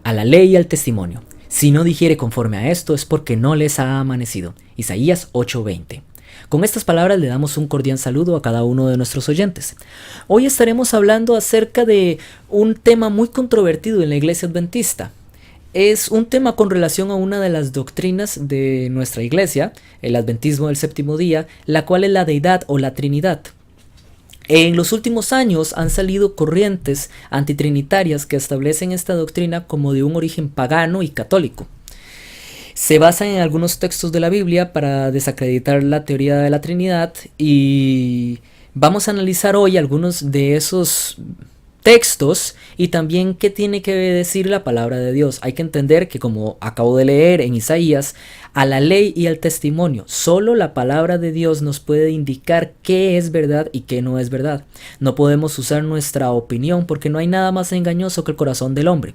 a la ley y al testimonio. Si no digiere conforme a esto es porque no les ha amanecido. Isaías 8:20. Con estas palabras le damos un cordial saludo a cada uno de nuestros oyentes. Hoy estaremos hablando acerca de un tema muy controvertido en la iglesia adventista. Es un tema con relación a una de las doctrinas de nuestra iglesia, el adventismo del séptimo día, la cual es la deidad o la Trinidad. En los últimos años han salido corrientes antitrinitarias que establecen esta doctrina como de un origen pagano y católico. Se basan en algunos textos de la Biblia para desacreditar la teoría de la Trinidad y vamos a analizar hoy algunos de esos textos y también qué tiene que decir la palabra de Dios. Hay que entender que, como acabo de leer en Isaías, a la ley y al testimonio, solo la palabra de Dios nos puede indicar qué es verdad y qué no es verdad. No podemos usar nuestra opinión porque no hay nada más engañoso que el corazón del hombre.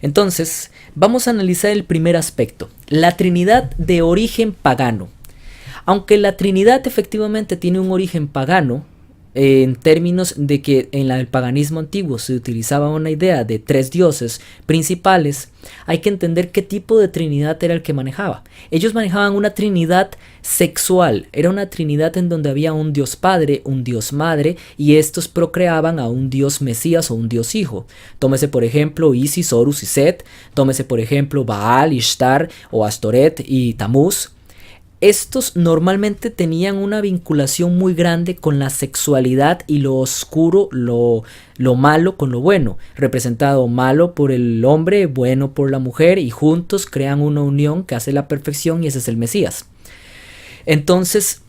Entonces, vamos a analizar el primer aspecto, la Trinidad de origen pagano. Aunque la Trinidad efectivamente tiene un origen pagano, en términos de que en el paganismo antiguo se utilizaba una idea de tres dioses principales, hay que entender qué tipo de trinidad era el que manejaba. Ellos manejaban una trinidad sexual, era una trinidad en donde había un dios padre, un dios madre, y estos procreaban a un dios mesías o un dios hijo. Tómese por ejemplo Isis, Horus y Set, tómese por ejemplo Baal, Ishtar o Astoret y Tamuz. Estos normalmente tenían una vinculación muy grande con la sexualidad y lo oscuro, lo malo con lo bueno, representado malo por el hombre, bueno por la mujer, y juntos crean una unión que hace la perfección y ese es el Mesías. Entonces,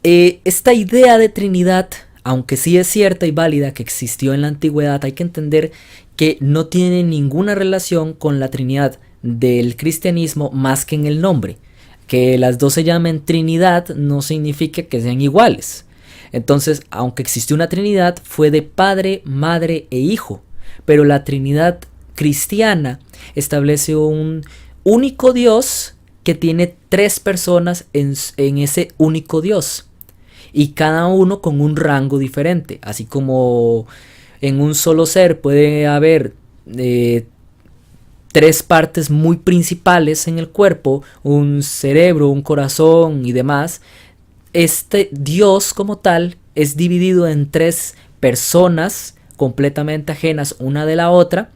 esta idea de Trinidad, aunque sí es cierta y válida que existió en la antigüedad, hay que entender que no tiene ninguna relación con la Trinidad del cristianismo más que en el nombre. Que las dos se llamen Trinidad no significa que sean iguales. Entonces, aunque existió una Trinidad, fue de Padre, Madre e Hijo. Pero la Trinidad cristiana establece un único Dios que tiene tres personas en ese único Dios. Y cada uno con un rango diferente. Así como en un solo ser puede haber tres partes muy principales en el cuerpo, un cerebro, un corazón y demás. Este Dios como tal es dividido en tres personas completamente ajenas una de la otra,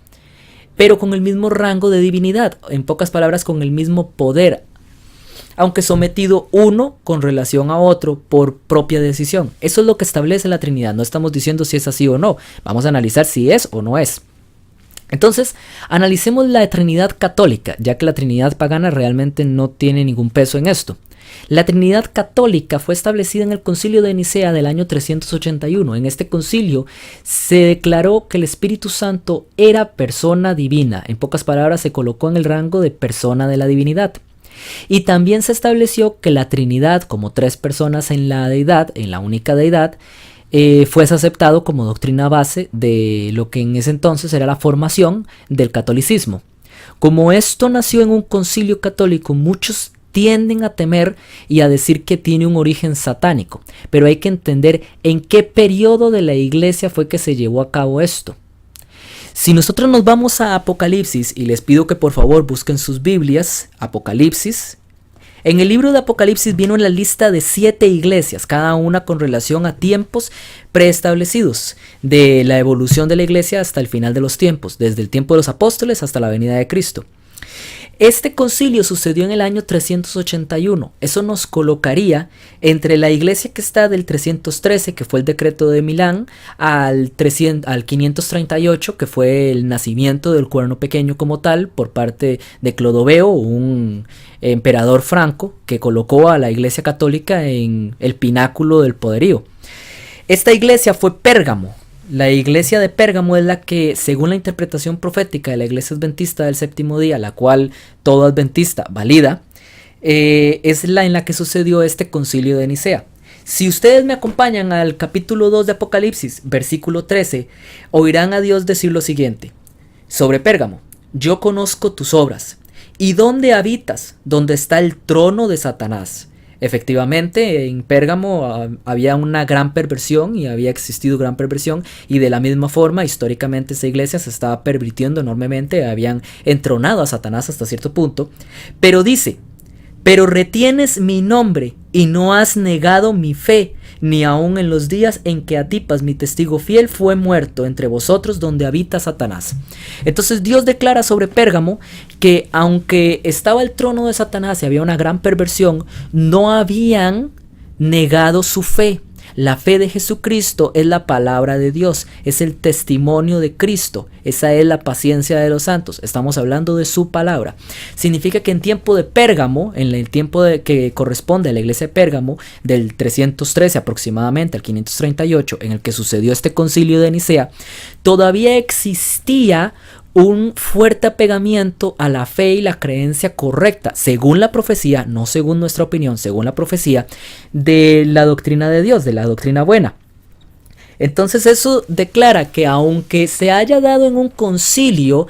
pero con el mismo rango de divinidad, en pocas palabras con el mismo poder, aunque sometido uno con relación a otro por propia decisión. Eso es lo que establece la Trinidad. No estamos diciendo si es así o no, vamos a analizar si es o no es. Entonces, analicemos la Trinidad católica, ya que la Trinidad pagana realmente no tiene ningún peso en esto. La Trinidad católica fue establecida en el Concilio de Nicea del año 381. En este concilio se declaró que el Espíritu Santo era persona divina. En pocas palabras, se colocó en el rango de persona de la divinidad. Y también se estableció que la Trinidad, como tres personas en la deidad, en la única deidad, fuese aceptado como doctrina base de lo que en ese entonces era la formación del catolicismo. Como esto nació en un concilio católico, muchos tienden a temer y a decir que tiene un origen satánico, pero hay que entender en qué periodo de la iglesia fue que se llevó a cabo esto. Si nosotros nos vamos a Apocalipsis, y les pido que por favor busquen sus Biblias, Apocalipsis. En el libro de Apocalipsis viene la lista de 7 iglesias, cada una con relación a tiempos preestablecidos, de la evolución de la iglesia hasta el final de los tiempos, desde el tiempo de los apóstoles hasta la venida de Cristo. Este concilio sucedió en el año 381. Eso nos colocaría entre la iglesia que está del 313, que fue el decreto de Milán, al 538, que fue el nacimiento del cuerno pequeño como tal, por parte de Clodoveo, un emperador franco, que colocó a la iglesia católica en el pináculo del poderío. Esta iglesia fue Pérgamo. La iglesia de Pérgamo es la que, según la interpretación profética de la iglesia adventista del séptimo día, la cual todo adventista valida, es la en la que sucedió este concilio de Nicea. Si ustedes me acompañan al capítulo 2 de Apocalipsis, versículo 13, oirán a Dios decir lo siguiente: sobre Pérgamo, yo conozco tus obras, y dónde habitas, donde está el trono de Satanás. Efectivamente, en Pérgamo había una gran perversión y había existido gran perversión, y de la misma forma históricamente esa iglesia se estaba pervirtiendo enormemente, habían entronado a Satanás hasta cierto punto, pero dice: pero retienes mi nombre y no has negado mi fe, ni aun en los días en que Antipas, mi testigo fiel, fue muerto entre vosotros donde habita Satanás. Entonces Dios declara sobre Pérgamo que aunque estaba el trono de Satanás y había una gran perversión, no habían negado su fe. La fe de Jesucristo es la palabra de Dios, es el testimonio de Cristo, esa es la paciencia de los santos, estamos hablando de su palabra. Significa que en tiempo de Pérgamo, en el tiempo que corresponde a la iglesia de Pérgamo, del 313 aproximadamente al 538, en el que sucedió este concilio de Nicea, todavía existía un fuerte apegamiento a la fe y la creencia correcta, según la profecía, no según nuestra opinión, según la profecía, de la doctrina de Dios, de la doctrina buena. Entonces eso declara que aunque se haya dado en un concilio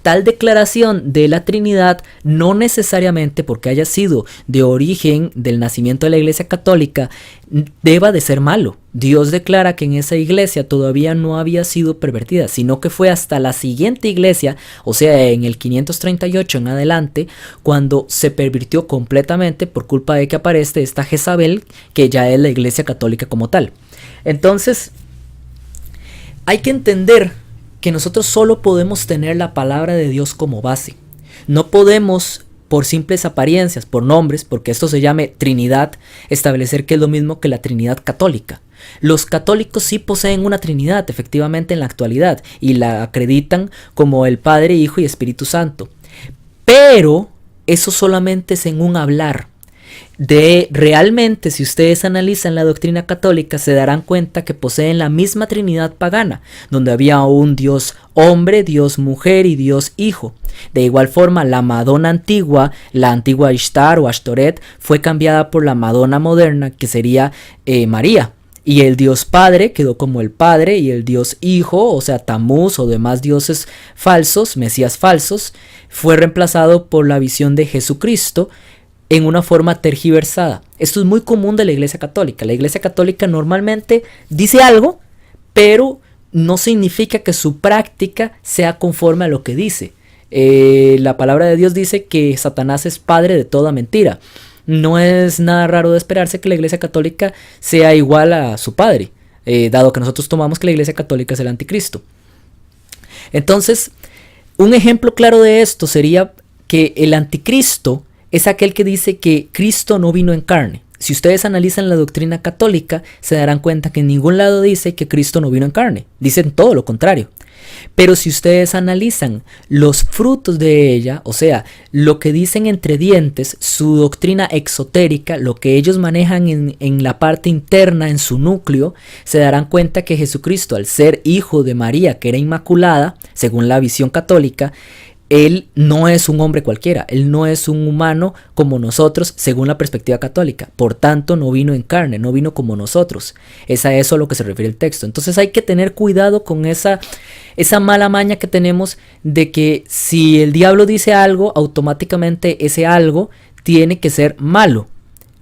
tal declaración de la Trinidad, no necesariamente porque haya sido de origen del nacimiento de la Iglesia Católica, deba de ser malo. Dios declara que en esa iglesia todavía no había sido pervertida, sino que fue hasta la siguiente iglesia, o sea, en el 538 en adelante, cuando se pervirtió completamente por culpa de que aparece esta Jezabel, que ya es la Iglesia Católica como tal. Entonces, hay que entender que nosotros solo podemos tener la palabra de Dios como base. No podemos, por simples apariencias, por nombres, porque esto se llame Trinidad, establecer que es lo mismo que la Trinidad católica. Los católicos sí poseen una Trinidad, efectivamente, en la actualidad, y la acreditan como el Padre, Hijo y Espíritu Santo. Pero eso solamente es en un hablar. Realmente, si ustedes analizan la doctrina católica, se darán cuenta que poseen la misma Trinidad pagana, donde había un Dios hombre, Dios mujer y Dios hijo. De igual forma, la Madonna antigua, la antigua Ishtar o Ashtoret, fue cambiada por la Madonna moderna, que sería María. Y el Dios Padre quedó como el Padre, y el Dios Hijo, o sea, Tamuz o demás dioses falsos, mesías falsos, fue reemplazado por la visión de Jesucristo, en una forma tergiversada. Esto es muy común de la Iglesia Católica. La Iglesia Católica normalmente dice algo, pero no significa que su práctica sea conforme a lo que dice. La palabra de Dios dice que Satanás es padre de toda mentira. No es nada raro de esperarse que la Iglesia Católica sea igual a su padre, dado que nosotros tomamos que la Iglesia Católica es el anticristo. Entonces, un ejemplo claro de esto sería que el anticristo es aquel que dice que Cristo no vino en carne. Si ustedes analizan la doctrina católica, se darán cuenta que en ningún lado dice que Cristo no vino en carne. Dicen todo lo contrario. Pero si ustedes analizan los frutos de ella, o sea, lo que dicen entre dientes, su doctrina exotérica, lo que ellos manejan en la parte interna, en su núcleo, se darán cuenta que Jesucristo, al ser hijo de María, que era inmaculada, según la visión católica, Él no es un hombre cualquiera, Él no es un humano como nosotros según la perspectiva católica. Por tanto, no vino en carne, no vino como nosotros. Es a eso a lo que se refiere el texto. Entonces hay que tener cuidado con esa mala maña que tenemos de que si el diablo dice algo, automáticamente ese algo tiene que ser malo.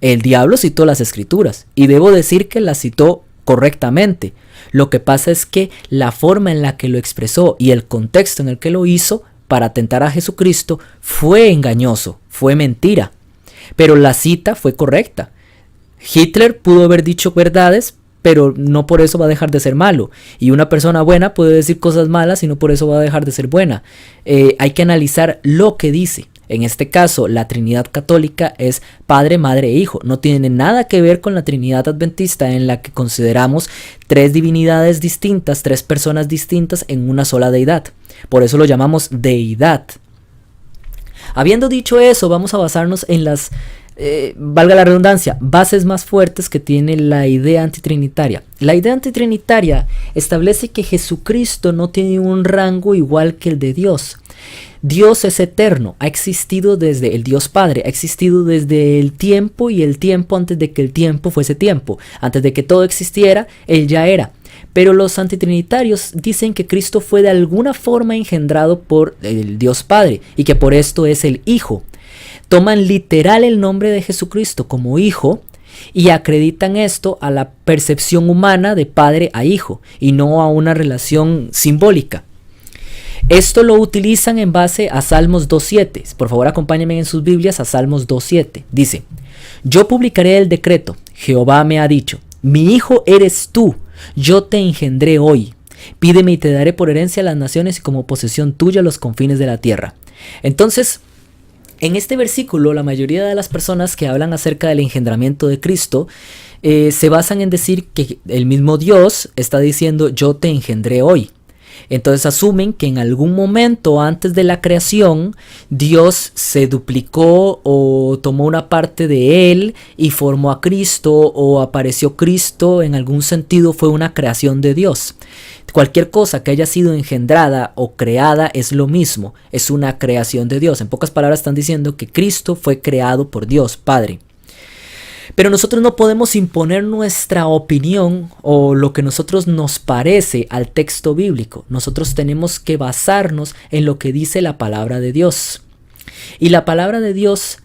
El diablo citó las escrituras y debo decir que las citó correctamente. Lo que pasa es que la forma en la que lo expresó y el contexto en el que lo hizo para atentar a Jesucristo fue engañoso, fue mentira, pero la cita fue correcta. Hitler pudo haber dicho verdades, pero no por eso va a dejar de ser malo, y una persona buena puede decir cosas malas y no por eso va a dejar de ser buena. Hay que analizar lo que dice. En este caso, la Trinidad católica es Padre, Madre e Hijo. No tiene nada que ver con la Trinidad adventista, en la que consideramos tres divinidades distintas, tres personas distintas en una sola deidad. Por eso lo llamamos deidad. Habiendo dicho eso, vamos a basarnos en las, valga la redundancia, bases más fuertes que tiene la idea antitrinitaria. La idea antitrinitaria establece que Jesucristo no tiene un rango igual que el de Dios. Dios es eterno, ha existido desde el Dios Padre, ha existido desde el tiempo y el tiempo antes de que el tiempo fuese tiempo. Antes de que todo existiera, Él ya era. Pero los antitrinitarios dicen que Cristo fue de alguna forma engendrado por el Dios Padre y que por esto es el Hijo. toman literal el nombre de Jesucristo como hijo y acreditan esto a la percepción humana de padre a hijo y no a una relación simbólica. Esto lo utilizan en base a Salmos 2.7. Por favor, acompáñenme en sus Biblias a Salmos 2.7. Dice: yo publicaré el decreto, Jehová me ha dicho, mi hijo eres tú, yo te engendré hoy. Pídeme y te daré por herencia a las naciones y como posesión tuya los confines de la tierra. Entonces, en este versículo, la mayoría de las personas que hablan acerca del engendramiento de Cristo se basan en decir que el mismo Dios está diciendo yo te engendré hoy. Entonces asumen que en algún momento antes de la creación Dios se duplicó o tomó una parte de él y formó a Cristo, o apareció Cristo. En algún sentido fue una creación de Dios. Cualquier cosa que haya sido engendrada o creada es lo mismo, es una creación de Dios. En pocas palabras están diciendo que Cristo fue creado por Dios Padre. Pero nosotros no podemos imponer nuestra opinión o lo que nosotros nos parece al texto bíblico. Nosotros tenemos que basarnos en lo que dice la palabra de Dios. Y la palabra de Dios,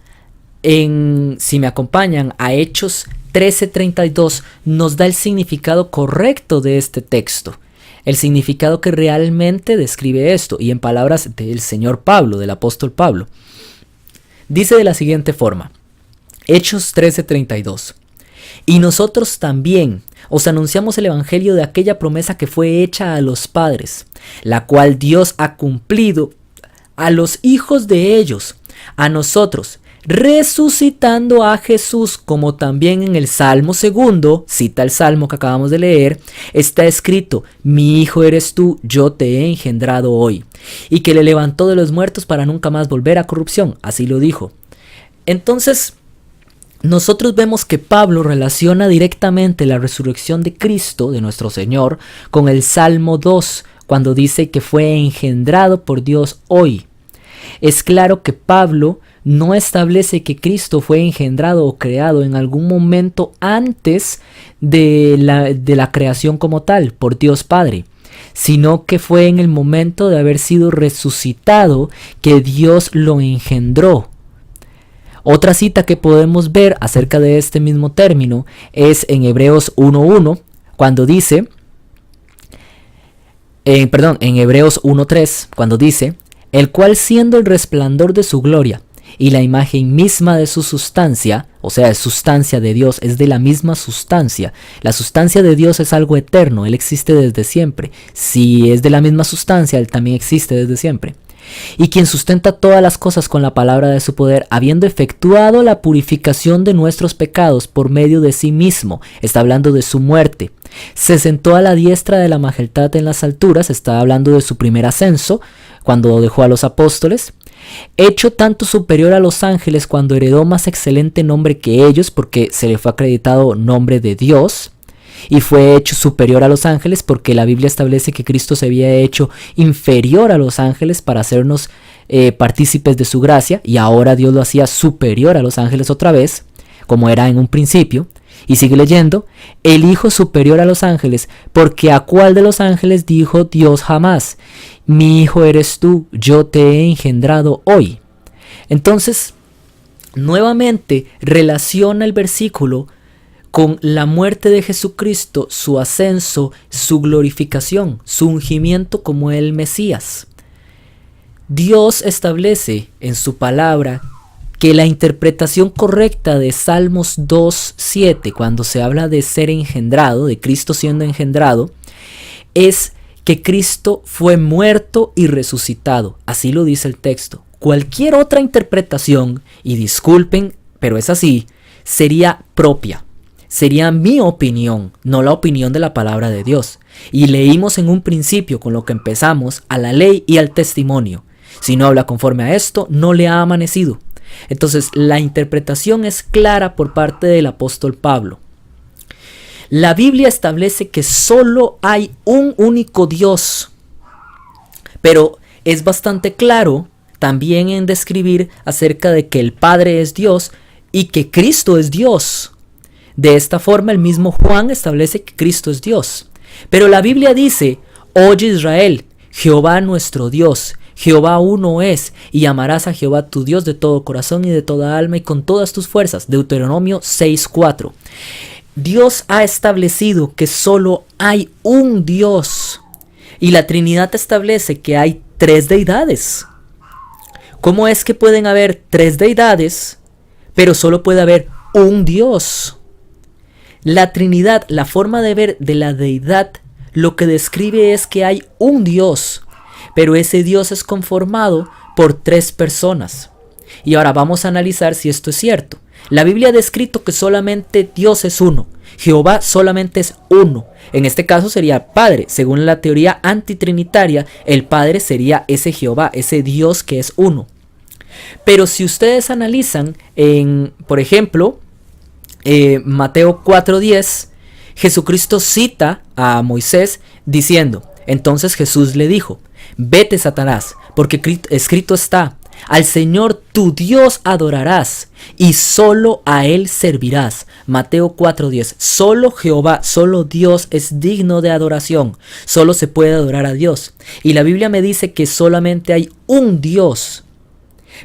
si me acompañan a Hechos 13:32, nos da el significado correcto de este texto. El significado que realmente describe esto, y en palabras del Señor Pablo, del apóstol Pablo. Dice de la siguiente forma: Hechos 13:32. Y nosotros también os anunciamos el evangelio de aquella promesa que fue hecha a los padres, la cual Dios ha cumplido a los hijos de ellos, a nosotros, resucitando a Jesús, como también en el Salmo 2, cita el Salmo que acabamos de leer, está escrito: mi hijo eres tú, yo te he engendrado hoy, y que le levantó de los muertos para nunca más volver a corrupción, así lo dijo. Entonces, nosotros vemos que Pablo relaciona directamente la resurrección de Cristo, de nuestro Señor, con el Salmo 2, cuando dice que fue engendrado por Dios hoy. Es claro que Pablo no establece que Cristo fue engendrado o creado en algún momento antes de la creación como tal, por Dios Padre, sino que fue en el momento de haber sido resucitado que Dios lo engendró. Otra cita que podemos ver acerca de este mismo término es en Hebreos 1.1, cuando dice, en Hebreos 1.3, cuando dice: el cual siendo el resplandor de su gloria y la imagen misma de su sustancia, o sea, es sustancia de Dios, es de la misma sustancia. La sustancia de Dios es algo eterno, Él existe desde siempre. Si es de la misma sustancia, Él también existe desde siempre. Y quien sustenta todas las cosas con la palabra de su poder, habiendo efectuado la purificación de nuestros pecados por medio de sí mismo, está hablando de su muerte, se sentó a la diestra de la majestad en las alturas, está hablando de su primer ascenso, cuando dejó a los apóstoles, hecho tanto superior a los ángeles cuando heredó más excelente nombre que ellos, porque se le fue acreditado nombre de Dios, y fue hecho superior a los ángeles porque la Biblia establece que Cristo se había hecho inferior a los ángeles para hacernos partícipes de su gracia, y ahora Dios lo hacía superior a los ángeles otra vez, como era en un principio. Y sigue leyendo: el Hijo superior a los ángeles, porque a cuál de los ángeles dijo Dios jamás: mi hijo eres tú, yo te he engendrado hoy. Entonces, nuevamente relaciona el versículo con la muerte de Jesucristo, su ascenso, su glorificación, su ungimiento como el Mesías. Dios establece en su palabra que la interpretación correcta de Salmos 2.7, cuando se habla de ser engendrado, de Cristo siendo engendrado, es que Cristo fue muerto y resucitado. Así lo dice el texto. Cualquier otra interpretación, y disculpen, pero es así, sería propia. Sería mi opinión, no la opinión de la palabra de Dios. Y leímos en un principio, con lo que empezamos, a la ley y al testimonio. Si no habla conforme a esto, no le ha amanecido. Entonces, la interpretación es clara por parte del apóstol Pablo. La Biblia establece que solo hay un único Dios, pero es bastante claro también en describir acerca de que el Padre es Dios y que Cristo es Dios. De esta forma, el mismo Juan establece que Cristo es Dios. Pero la Biblia dice: oye Israel, Jehová nuestro Dios, Jehová uno es, y amarás a Jehová tu Dios de todo corazón y de toda alma y con todas tus fuerzas. Deuteronomio 6:4. Dios ha establecido que solo hay un Dios, y la Trinidad establece que hay 3 deidades. ¿Cómo es que pueden haber 3 deidades, pero solo puede haber un Dios? La Trinidad, la forma de ver de la deidad, lo que describe es que hay un Dios, pero ese Dios es conformado por 3 personas. Y ahora vamos a analizar si esto es cierto. La Biblia ha descrito que solamente Dios es uno. Jehová solamente es uno. En este caso sería Padre. Según la teoría antitrinitaria, el Padre sería ese Jehová, ese Dios que es uno. Pero si ustedes analizan por ejemplo, Mateo 4:10, Jesucristo cita a Moisés diciendo: entonces Jesús le dijo: vete, Satanás, porque escrito está: al Señor tu Dios adorarás y solo a Él servirás. Mateo 4:10. Solo Jehová, solo Dios es digno de adoración. Solo se puede adorar a Dios. Y la Biblia me dice que solamente hay un Dios.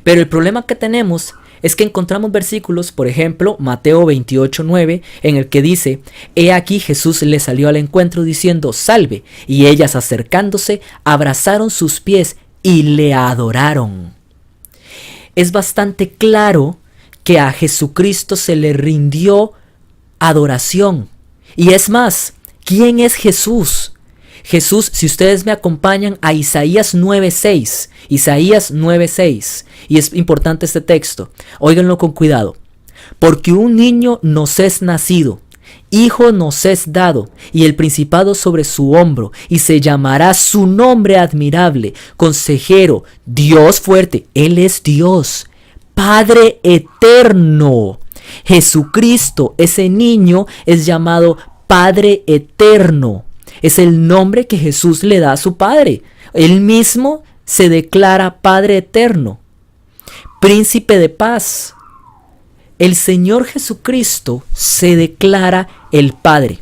Pero el problema que tenemos es que encontramos versículos, por ejemplo, Mateo 28:9, en el que dice: he aquí Jesús le salió al encuentro diciendo: salve. Y ellas, acercándose, abrazaron sus pies y le adoraron. Es bastante claro que a Jesucristo se le rindió adoración. Y es más, ¿quién es Jesús? Jesús, si ustedes me acompañan a Isaías 9:6, Isaías 9:6, y es importante este texto, óiganlo con cuidado. Porque un niño nos es nacido, hijo nos es dado, y el principado sobre su hombro, y se llamará su nombre admirable, consejero, Dios fuerte, Él es Dios, Padre eterno. Jesucristo, ese niño, es llamado Padre eterno. Es el nombre que Jesús le da a su Padre. Él mismo se declara Padre eterno, Príncipe de paz. El Señor Jesucristo se declara el Padre.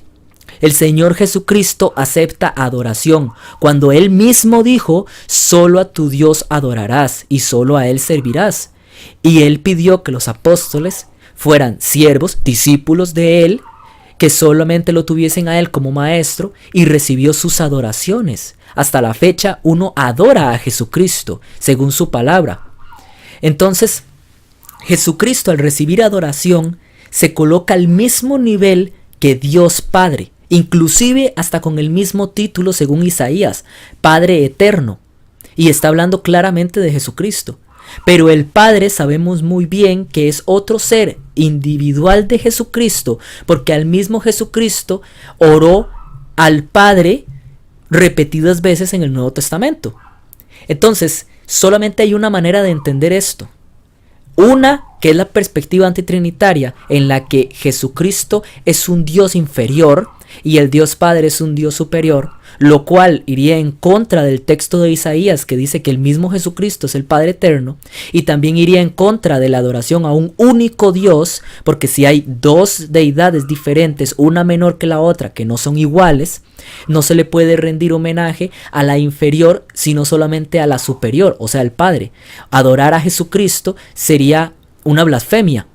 El Señor Jesucristo acepta adoración, cuando Él mismo dijo: solo a tu Dios adorarás y solo a Él servirás. Y Él pidió que los apóstoles fueran siervos, discípulos de Él, que solamente lo tuviesen a Él como maestro, y recibió sus adoraciones. Hasta la fecha uno adora a Jesucristo según su palabra. Entonces, Jesucristo, al recibir adoración, se coloca al mismo nivel que Dios Padre, inclusive hasta con el mismo título según Isaías, Padre eterno, y está hablando claramente de Jesucristo. Pero el Padre sabemos muy bien que es otro ser individual de Jesucristo, porque al mismo Jesucristo oró al Padre repetidas veces en el Nuevo Testamento. Entonces, solamente hay una manera de entender esto. Una, que es la perspectiva antitrinitaria, en la que Jesucristo es un Dios inferior y el Dios Padre es un Dios superior, lo cual iría en contra del texto de Isaías, que dice que el mismo Jesucristo es el Padre eterno, y también iría en contra de la adoración a un único Dios, porque si hay 2 deidades diferentes, una menor que la otra, que no son iguales, no se le puede rendir homenaje a la inferior, sino solamente a la superior, o sea, al Padre. Adorar a Jesucristo sería una blasfemia.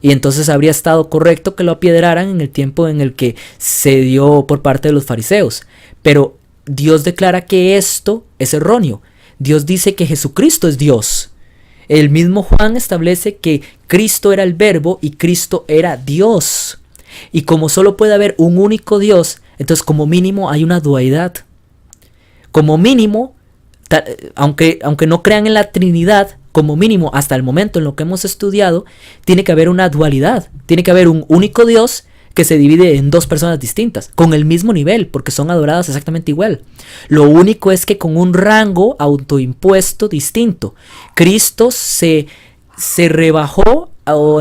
Y entonces habría estado correcto que lo apiedraran en el tiempo en el que se dio por parte de los fariseos. Pero Dios declara que esto es erróneo. Dios dice que Jesucristo es Dios. El mismo Juan establece que Cristo era el Verbo y Cristo era Dios. Y como solo puede haber un único Dios, entonces como mínimo hay una dualidad. Como mínimo, aunque no crean en la Trinidad, como mínimo hasta el momento en lo que hemos estudiado, tiene que haber una dualidad. Tiene que haber un único Dios que se divide en 2 personas distintas, con el mismo nivel, porque son adoradas exactamente igual. Lo único es que con un rango autoimpuesto distinto. Cristo se rebajó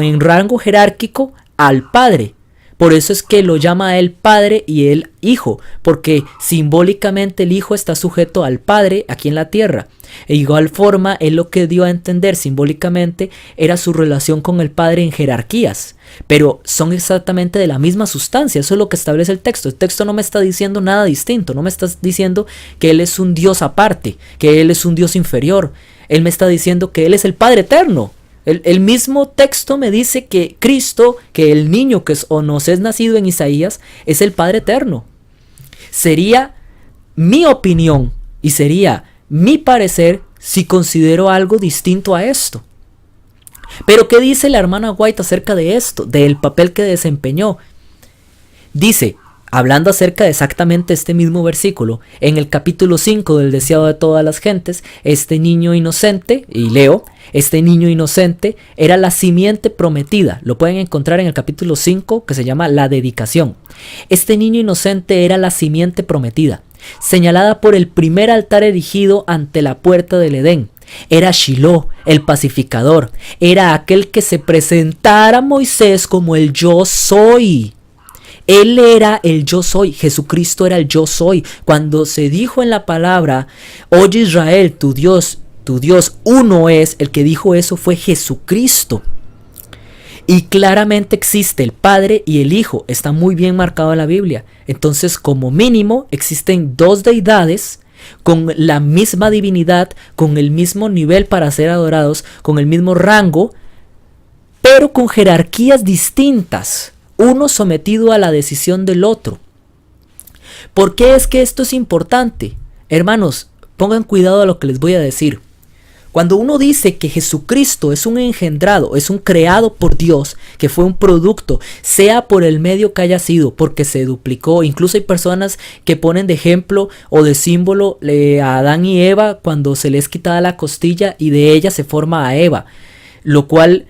en rango jerárquico al Padre, Por eso es que lo llama a él Padre y él Hijo, porque simbólicamente el Hijo está sujeto al Padre aquí en la tierra. De igual forma, él lo que dio a entender simbólicamente era su relación con el Padre en jerarquías, pero son exactamente de la misma sustancia. Eso es lo que establece el texto. El texto no me está diciendo nada distinto, no me está diciendo que él es un Dios aparte, que él es un Dios inferior. Él me está diciendo que él es el Padre eterno. El mismo texto me dice que Cristo, que el niño que nos es nacido en Isaías, es el Padre eterno. Sería mi opinión y sería mi parecer si considero algo distinto a esto. Pero ¿qué dice la hermana White acerca de esto, del papel que desempeñó? Dice, hablando acerca de exactamente este mismo versículo, en el capítulo 5 del Deseado de todas las gentes, este niño inocente, y leo, este niño inocente era la simiente prometida. Lo pueden encontrar en el capítulo 5, que se llama La dedicación. Este niño inocente era la simiente prometida, señalada por el primer altar erigido ante la puerta del Edén. Era Shiloh, el pacificador. Era aquel que se presentara a Moisés como el yo soy. Él era el yo soy, Jesucristo era el yo soy. Cuando se dijo en la palabra, oye Israel, tu Dios uno es, el que dijo eso fue Jesucristo. Y claramente existe el Padre y el Hijo, está muy bien marcado en la Biblia. Entonces, como mínimo, existen dos deidades con la misma divinidad, con el mismo nivel para ser adorados, con el mismo rango, pero con jerarquías distintas. Uno sometido a la decisión del otro. ¿Por qué es que esto es importante? Hermanos, pongan cuidado a lo que les voy a decir. Cuando uno dice que Jesucristo es un engendrado, es un creado por Dios, que fue un producto, sea por el medio que haya sido, porque se duplicó. Incluso hay personas que ponen de ejemplo o de símbolo a Adán y Eva cuando se les quita la costilla y de ella se forma a Eva, lo cual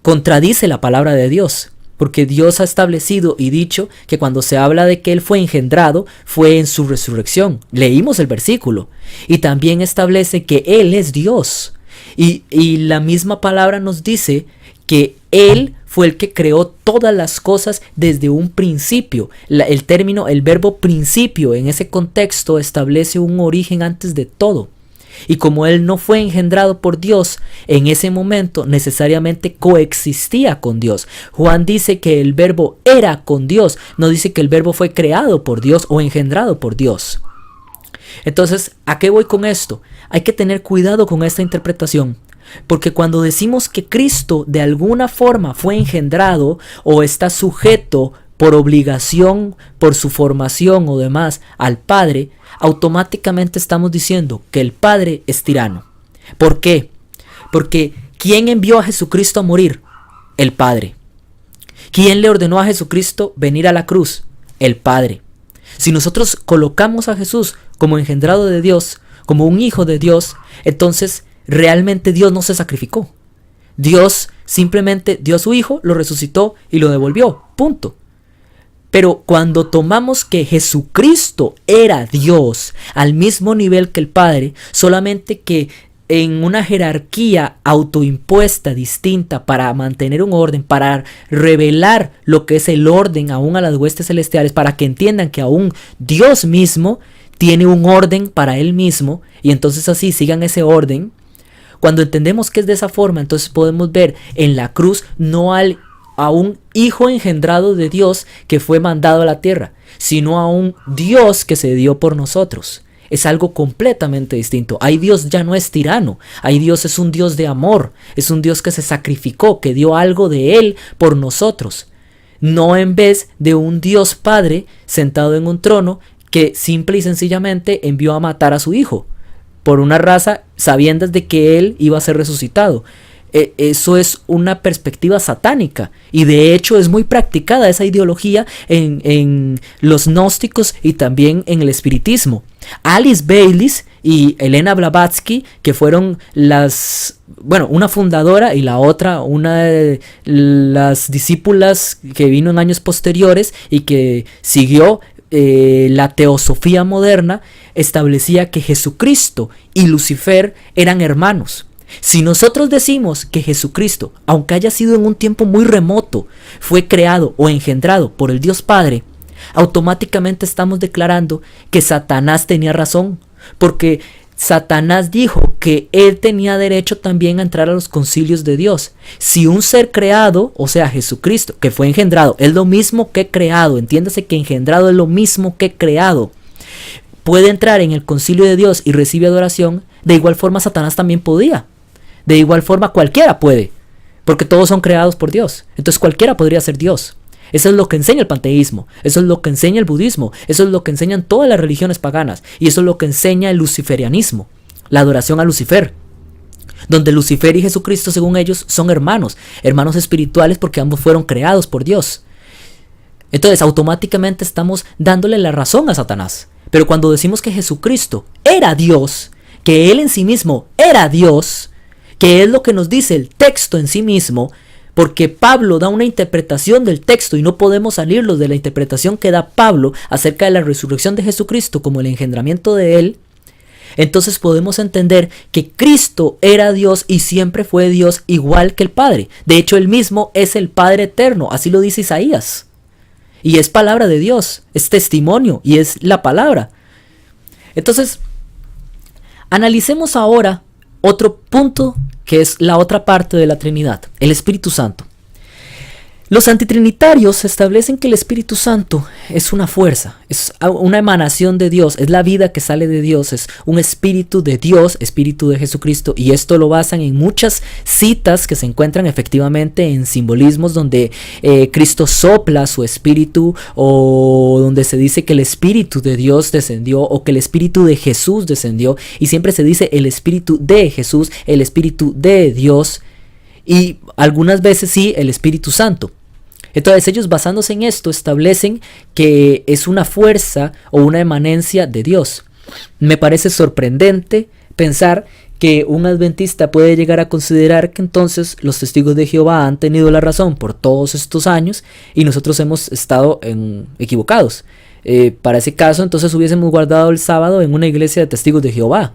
contradice la palabra de Dios. Porque Dios ha establecido y dicho que cuando se habla de que Él fue engendrado, fue en su resurrección. Leímos el versículo. Y también establece que Él es Dios. Y la misma palabra nos dice que Él fue el que creó todas las cosas desde un principio. El verbo principio en ese contexto establece un origen antes de todo. Y como él no fue engendrado por Dios, en ese momento necesariamente coexistía con Dios. Juan dice que el verbo era con Dios, no dice que el verbo fue creado por Dios o engendrado por Dios. Entonces, ¿a qué voy con esto? Hay que tener cuidado con esta interpretación, porque cuando decimos que Cristo de alguna forma fue engendrado o está sujeto por obligación, por su formación o demás al Padre, automáticamente estamos diciendo que el Padre es tirano. ¿Por qué? Porque ¿quién envió a Jesucristo a morir? El Padre. ¿Quién le ordenó a Jesucristo venir a la cruz? El Padre. Si nosotros colocamos a Jesús como engendrado de Dios, como un hijo de Dios, entonces realmente Dios no se sacrificó. Dios simplemente dio a su hijo, lo resucitó y lo devolvió. Punto. Pero cuando tomamos que Jesucristo era Dios al mismo nivel que el Padre, solamente que en una jerarquía autoimpuesta distinta para mantener un orden, para revelar lo que es el orden aún a las huestes celestiales, para que entiendan que aún Dios mismo tiene un orden para Él mismo y entonces así sigan ese orden. Cuando entendemos que es de esa forma, entonces podemos ver en la cruz no a un hijo engendrado de Dios que fue mandado a la tierra, sino a un Dios que se dio por nosotros. Es algo completamente distinto. Ahí Dios ya no es tirano. Ahí Dios es un Dios de amor. Es un Dios que se sacrificó, que dio algo de Él por nosotros. No en vez de un Dios Padre sentado en un trono que simple y sencillamente envió a matar a su hijo por una raza sabiendo de que Él iba a ser resucitado. Eso es una perspectiva satánica y de hecho es muy practicada esa ideología en los gnósticos y también en el espiritismo. Alice Baylis y Elena Blavatsky, que fueron una fundadora y la otra una de las discípulas que vino en años posteriores y que siguió la teosofía moderna, establecía que Jesucristo y Lucifer eran hermanos. Si nosotros decimos que Jesucristo, aunque haya sido en un tiempo muy remoto, fue creado o engendrado por el Dios Padre, automáticamente estamos declarando que Satanás tenía razón, porque Satanás dijo que él tenía derecho también a entrar a los concilios de Dios. Si un ser creado, o sea Jesucristo, que fue engendrado, es lo mismo que creado, entiéndase que engendrado es lo mismo que creado, puede entrar en el concilio de Dios y recibe adoración, de igual forma Satanás también podía. De igual forma cualquiera puede, porque todos son creados por Dios. Entonces cualquiera podría ser Dios. Eso es lo que enseña el panteísmo, eso es lo que enseña el budismo, eso es lo que enseñan todas las religiones paganas, y eso es lo que enseña el luciferianismo, la adoración a Lucifer, donde Lucifer y Jesucristo, según ellos, son hermanos espirituales, porque ambos fueron creados por Dios. Entonces automáticamente estamos dándole la razón a Satanás. Pero cuando decimos que Jesucristo era Dios, que Él en sí mismo era Dios, que es lo que nos dice el texto en sí mismo, porque Pablo da una interpretación del texto y no podemos salirnos de la interpretación que da Pablo acerca de la resurrección de Jesucristo como el engendramiento de Él, entonces podemos entender que Cristo era Dios y siempre fue Dios igual que el Padre. De hecho, Él mismo es el Padre eterno, así lo dice Isaías. Y es palabra de Dios, es testimonio y es la palabra. Entonces, analicemos ahora otro punto que es la otra parte de la Trinidad, el Espíritu Santo. Los antitrinitarios establecen que el Espíritu Santo es una fuerza, es una emanación de Dios, es la vida que sale de Dios, es un espíritu de Dios, espíritu de Jesucristo, y esto lo basan en muchas citas que se encuentran efectivamente en simbolismos donde Cristo sopla su espíritu, o donde se dice que el espíritu de Dios descendió, o que el espíritu de Jesús descendió, y siempre se dice el espíritu de Jesús, el espíritu de Dios, y algunas veces sí el Espíritu Santo. Entonces ellos, basándose en esto, establecen que es una fuerza o una emanencia de Dios. Me parece sorprendente pensar que un adventista puede llegar a considerar que entonces los testigos de Jehová han tenido la razón por todos estos años y nosotros hemos estado equivocados. Para ese caso, entonces hubiésemos guardado el sábado en una iglesia de testigos de Jehová.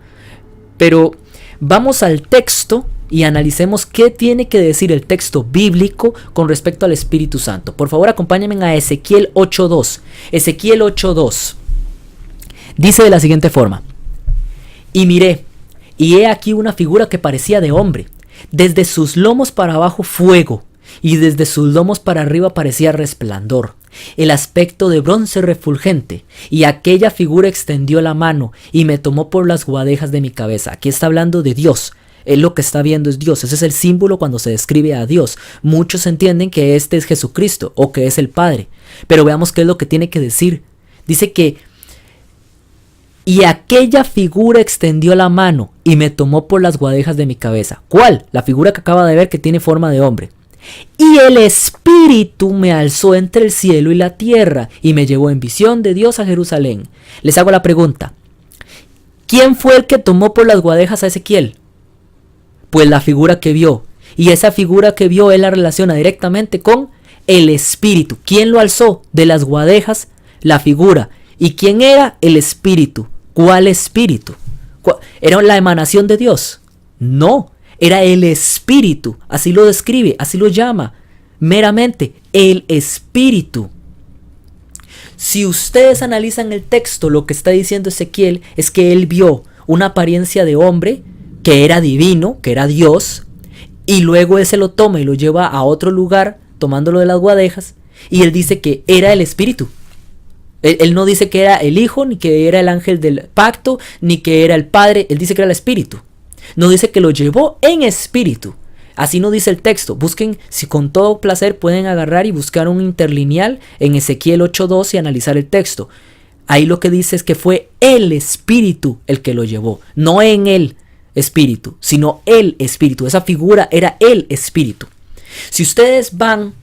Pero vamos al texto y analicemos qué tiene que decir el texto bíblico con respecto al Espíritu Santo. Por favor, acompáñenme a Ezequiel 8.2. Ezequiel 8.2 dice de la siguiente forma: y miré, y he aquí una figura que parecía de hombre, desde sus lomos para abajo fuego, y desde sus lomos para arriba parecía resplandor, el aspecto de bronce refulgente, y aquella figura extendió la mano y me tomó por las guadejas de mi cabeza. Aquí está hablando de Dios. Él lo que está viendo es Dios. Ese es el símbolo cuando se describe a Dios. Muchos entienden que este es Jesucristo o que es el Padre, pero veamos qué es lo que tiene que decir. Dice que y aquella figura extendió la mano y me tomó por las guadejas de mi cabeza. ¿Cuál? La figura que acaba de ver, que tiene forma de hombre. Y el Espíritu me alzó entre el cielo y la tierra y me llevó en visión de Dios a Jerusalén. Les hago la pregunta: ¿quién fue el que tomó por las guadejas a Ezequiel? Pues la figura que vio. Y esa figura que vio él la relaciona directamente con el Espíritu. ¿Quién lo alzó de las guadejas? La figura. ¿Y quién era? El Espíritu. ¿Cuál Espíritu? ¿Era la emanación de Dios? No. Era el Espíritu, así lo describe, así lo llama, meramente el Espíritu. Si ustedes analizan el texto, lo que está diciendo Ezequiel es que él vio una apariencia de hombre, que era divino, que era Dios, y luego él se lo toma y lo lleva a otro lugar, tomándolo de las guadejas, y él dice que era el Espíritu. Él no dice que era el Hijo, ni que era el ángel del pacto, ni que era el Padre, él dice que era el Espíritu. No dice que lo llevó en espíritu. Así no dice el texto. Busquen, si con todo placer pueden agarrar y buscar un interlineal en Ezequiel 8.2 y analizar el texto. Ahí lo que dice es que fue el Espíritu el que lo llevó. No en el Espíritu, sino el Espíritu. Esa figura era el Espíritu. Si ustedes van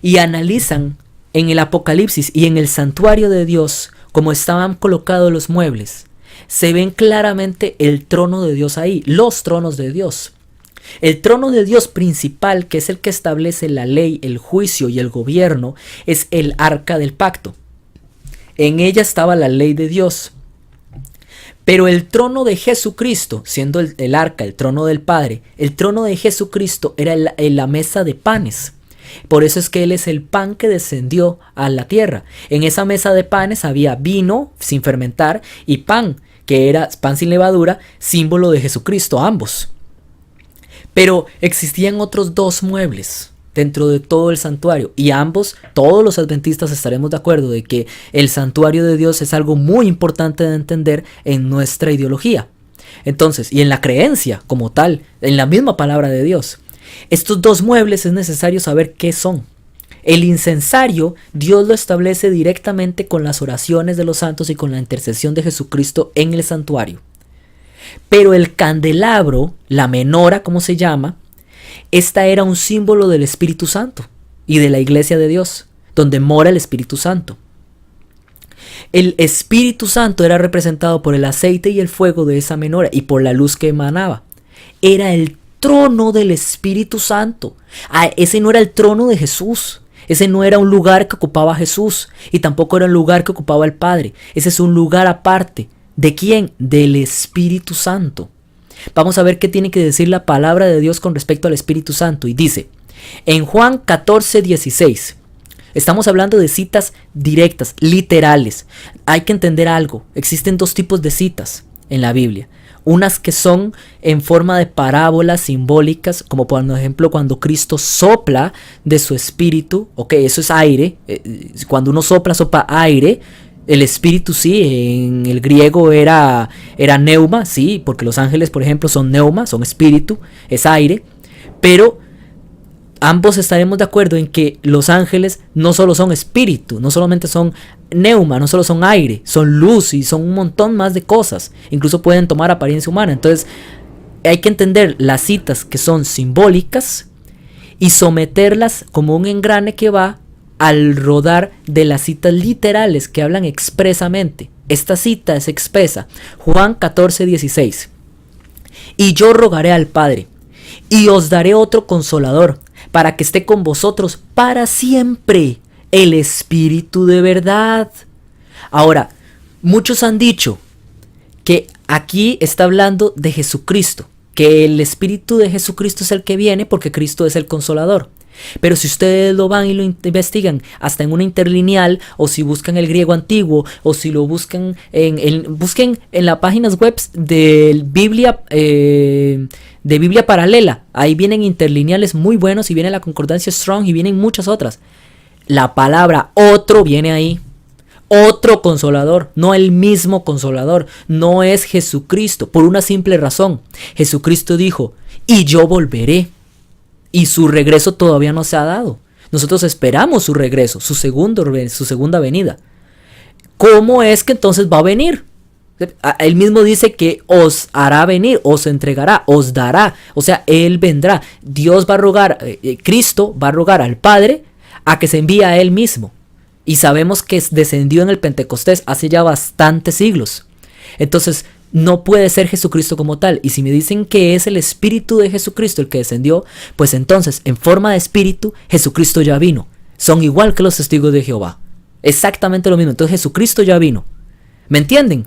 y analizan en el Apocalipsis y en el santuario de Dios cómo estaban colocados los muebles, se ven claramente el trono de Dios ahí, los tronos de Dios. El trono de Dios principal, que es el que establece la ley, el juicio y el gobierno, es el arca del pacto. En ella estaba la ley de Dios. Pero el trono de Jesucristo, siendo el arca, el trono del Padre, el trono de Jesucristo era la mesa de panes. Por eso es que Él es el pan que descendió a la tierra. En esa mesa de panes había vino sin fermentar y pan, que era pan sin levadura, símbolo de Jesucristo, ambos. Pero existían otros dos muebles dentro de todo el santuario, y ambos, todos los adventistas estaremos de acuerdo de que el santuario de Dios es algo muy importante de entender en nuestra ideología. Entonces, y en la creencia como tal, en la misma palabra de Dios. Estos dos muebles es necesario saber qué son. El incensario, Dios lo establece directamente con las oraciones de los santos y con la intercesión de Jesucristo en el santuario. Pero el candelabro, la menora, como se llama, esta era un símbolo del Espíritu Santo y de la iglesia de Dios, donde mora el Espíritu Santo. El Espíritu Santo era representado por el aceite y el fuego de esa menora y por la luz que emanaba. Era el trono del Espíritu Santo. Ese no era el trono de Jesús. Ese no era un lugar que ocupaba Jesús y tampoco era un lugar que ocupaba el Padre. Ese es un lugar aparte. ¿De quién? Del Espíritu Santo. Vamos a ver qué tiene que decir la palabra de Dios con respecto al Espíritu Santo. Y dice, en Juan 14:16, estamos hablando de citas directas, literales. Hay que entender algo. Existen dos tipos de citas en la Biblia. Unas que son en forma de parábolas simbólicas, como por ejemplo cuando Cristo sopla de su espíritu. Ok, eso es aire. Cuando uno sopla aire. El espíritu sí, en el griego era neuma, sí, porque los ángeles, por ejemplo, son neuma, son espíritu, es aire. Pero ambos estaremos de acuerdo en que los ángeles no solo son espíritu, no solamente son neuma, no solo son aire, son luz y son un montón más de cosas. Incluso pueden tomar apariencia humana. Entonces hay que entender las citas que son simbólicas y someterlas como un engrane que va al rodar de las citas literales que hablan expresamente. Esta cita es expresa. Juan 14:16. Y yo rogaré al Padre, y os daré otro consolador, para que esté con vosotros para siempre, el Espíritu de verdad. Ahora, muchos han dicho que aquí está hablando de Jesucristo, que el Espíritu de Jesucristo es el que viene porque Cristo es el consolador. Pero si ustedes lo van y lo investigan hasta en una interlineal, o si buscan el griego antiguo, o si lo buscan busquen en las páginas web de Biblia paralela, ahí vienen interlineales muy buenos y viene la concordancia Strong y vienen muchas otras. La palabra otro viene ahí. Otro consolador, no el mismo consolador, no es Jesucristo, por una simple razón. Jesucristo dijo, y yo volveré. Y su regreso todavía no se ha dado. Nosotros esperamos su regreso, su segunda venida. ¿Cómo es que entonces va a venir? Él mismo dice que os hará venir, os entregará, os dará. O sea, Él vendrá. Dios va a rogar, Cristo va a rogar al Padre a que se envíe a Él mismo. Y sabemos que descendió en el Pentecostés hace ya bastantes siglos. Entonces, no puede ser Jesucristo como tal. Y si me dicen que es el Espíritu de Jesucristo el que descendió, pues entonces, en forma de Espíritu, Jesucristo ya vino. Son igual que los testigos de Jehová. Exactamente lo mismo. Entonces Jesucristo ya vino. ¿Me entienden?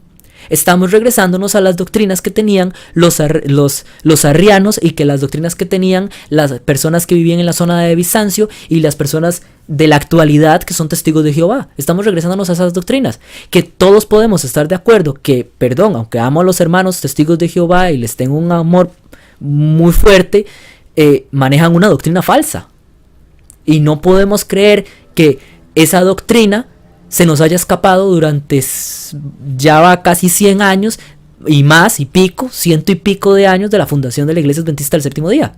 Estamos regresándonos a las doctrinas que tenían los arrianos y que las doctrinas que tenían las personas que vivían en la zona de Bizancio y las personas de la actualidad que son testigos de Jehová. Estamos regresándonos a esas doctrinas, que todos podemos estar de acuerdo que, aunque amo a los hermanos testigos de Jehová y les tengo un amor muy fuerte, manejan una doctrina falsa. Y no podemos creer que esa doctrina se nos haya escapado durante ya va casi 100 años y más y pico, 100 y pico de años de la fundación de la Iglesia Adventista del Séptimo Día.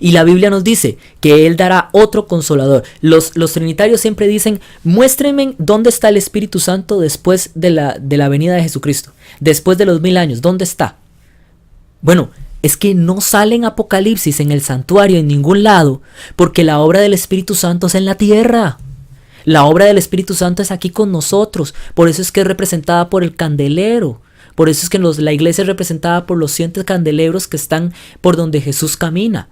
Y la Biblia nos dice que Él dará otro consolador. Los trinitarios siempre dicen, muéstrenme dónde está el Espíritu Santo después de la venida de Jesucristo. Después de los 1000 años, ¿dónde está? Bueno, es que no sale en Apocalipsis, en el santuario, en ningún lado, porque la obra del Espíritu Santo es en la tierra. La obra del Espíritu Santo es aquí con nosotros. Por eso es que es representada por el candelero. Por eso es que la iglesia es representada por los 100 candelebros que están por donde Jesús camina.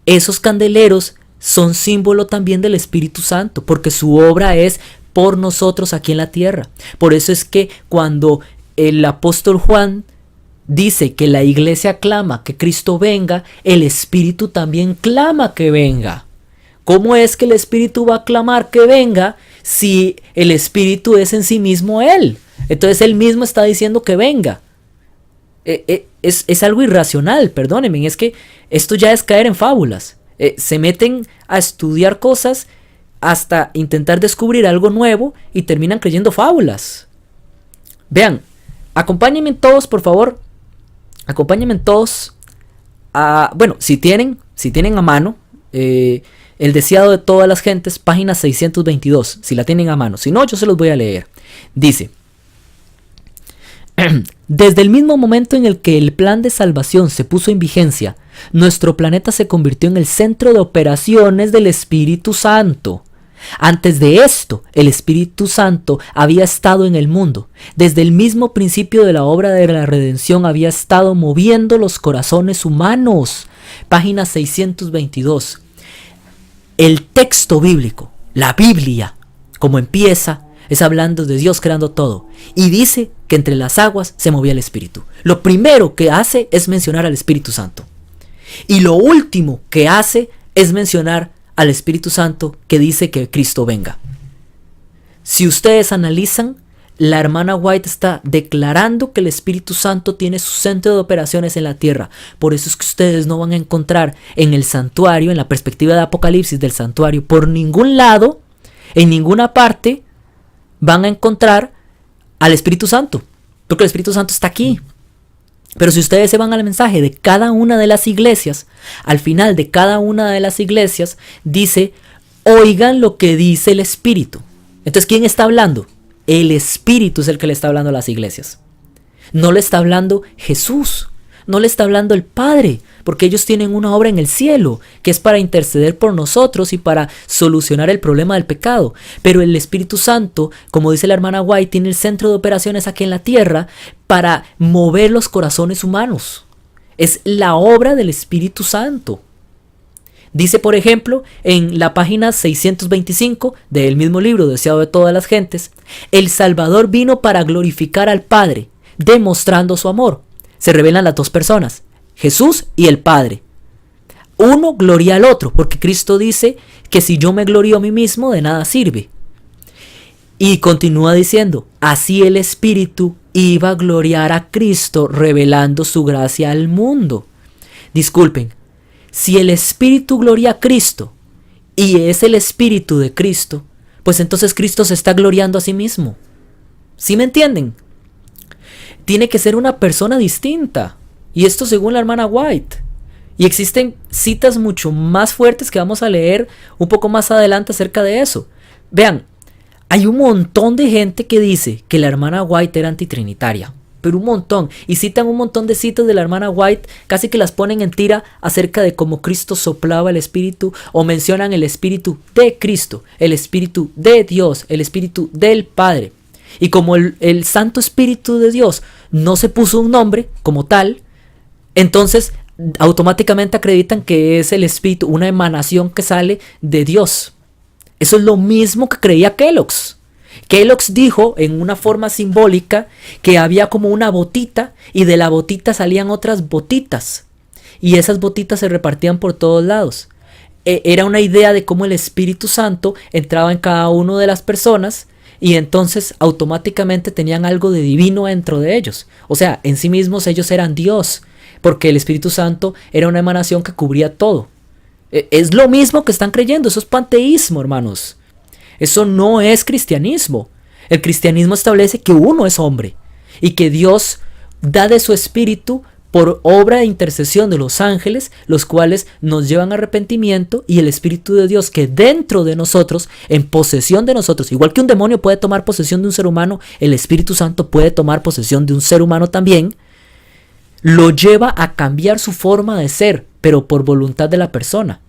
Esos candeleros son símbolo también del Espíritu Santo, porque su obra es por nosotros aquí en la tierra. Por eso es que cuando el apóstol Juan dice que la iglesia clama que Cristo venga, el Espíritu también clama que venga. ¿Cómo es que el Espíritu va a clamar que venga si el Espíritu es en sí mismo Él? Entonces Él mismo está diciendo que venga. Es algo irracional, perdónenme, es que esto ya es caer en fábulas. Se meten a estudiar cosas hasta intentar descubrir algo nuevo y terminan creyendo fábulas. Vean, acompáñenme todos, por favor. Acompáñenme todos a, bueno, si tienen a mano, el deseado de todas las gentes, página 622, si la tienen a mano. Si no, yo se los voy a leer. Dice: desde el mismo momento en el que el plan de salvación se puso en vigencia, nuestro planeta se convirtió en el centro de operaciones del Espíritu Santo. Antes de esto, el Espíritu Santo había estado en el mundo. Desde el mismo principio de la obra de la redención había estado moviendo los corazones humanos. Página 622. El texto bíblico, la Biblia, como empieza, es hablando de Dios creando todo. Y dice que entre las aguas se movía el Espíritu. Lo primero que hace es mencionar al Espíritu Santo. Y lo último que hace es mencionar al Espíritu Santo que dice que Cristo venga. Si ustedes analizan, la hermana White está declarando que el Espíritu Santo tiene su centro de operaciones en la tierra. Por eso es que ustedes no van a encontrar en el santuario, en la perspectiva de Apocalipsis del santuario, por ningún lado, en ninguna parte, van a encontrar al Espíritu Santo. Porque el Espíritu Santo está aquí. Pero si ustedes se van al mensaje de cada una de las iglesias, al final de cada una de las iglesias dice: oigan lo que dice el Espíritu. Entonces, ¿quién está hablando? El Espíritu es el que le está hablando a las iglesias. No le está hablando Jesús, no le está hablando el Padre, porque ellos tienen una obra en el cielo, que es para interceder por nosotros y para solucionar el problema del pecado. Pero el Espíritu Santo, como dice la hermana White, tiene el centro de operaciones aquí en la tierra para mover los corazones humanos. Es la obra del Espíritu Santo. Dice, por ejemplo, en la página 625 del mismo libro, Deseado de todas las gentes: el Salvador vino para glorificar al Padre, demostrando su amor. Se revelan las dos personas, Jesús y el Padre. Uno gloria al otro, porque Cristo dice que si yo me glorío a mí mismo, de nada sirve. Y continúa diciendo: así el Espíritu iba a gloriar a Cristo, revelando su gracia al mundo. Disculpen, si el Espíritu gloria a Cristo y es el Espíritu de Cristo, pues entonces Cristo se está gloriando a sí mismo. ¿Sí me entienden? Tiene que ser una persona distinta. Y esto según la hermana White. Y existen citas mucho más fuertes que vamos a leer un poco más adelante acerca de eso. Vean, hay un montón de gente que dice que la hermana White era antitrinitaria. Pero un montón. Y citan un montón de citas de la hermana White, casi que las ponen en tira acerca de cómo Cristo soplaba el Espíritu, o mencionan el Espíritu de Cristo, el Espíritu de Dios, el Espíritu del Padre. Y como el Santo Espíritu de Dios no se puso un nombre como tal, entonces automáticamente acreditan que es el Espíritu, una emanación que sale de Dios. Eso es lo mismo que creía Kellogg's. Kellogg's dijo en una forma simbólica que había como una botita y de la botita salían otras botitas y esas botitas se repartían por todos lados. Era una idea de cómo el Espíritu Santo entraba en cada una de las personas y entonces automáticamente tenían algo de divino dentro de ellos. O sea, en sí mismos ellos eran Dios, porque el Espíritu Santo era una emanación que cubría todo. Es lo mismo que están creyendo, eso es panteísmo, hermanos. Eso no es cristianismo. El cristianismo establece que uno es hombre y que Dios da de su espíritu por obra de intercesión de los ángeles, los cuales nos llevan a arrepentimiento, y el Espíritu de Dios que dentro de nosotros, en posesión de nosotros, igual que un demonio puede tomar posesión de un ser humano, el Espíritu Santo puede tomar posesión de un ser humano también, lo lleva a cambiar su forma de ser, pero por voluntad de la persona.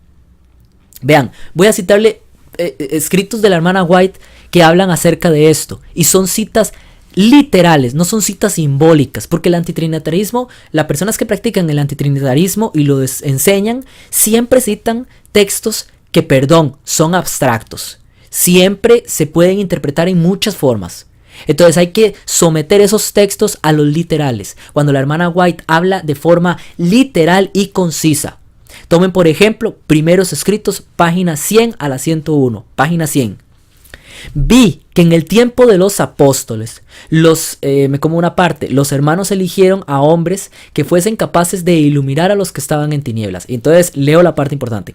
Vean, voy a citarle escritos de la hermana White que hablan acerca de esto, y son citas literales, no son citas simbólicas, porque el antitrinitarismo, las personas que practican el antitrinitarismo y lo enseñan, siempre citan textos que, son abstractos, siempre se pueden interpretar en muchas formas. Entonces hay que someter esos textos a los literales. Cuando la hermana White habla de forma literal y concisa. Tomen por ejemplo Primeros Escritos, página 100 a la 101. Página 100. Vi que en el tiempo de los apóstoles, los hermanos eligieron a hombres que fuesen capaces de iluminar a los que estaban en tinieblas. Entonces leo la parte importante.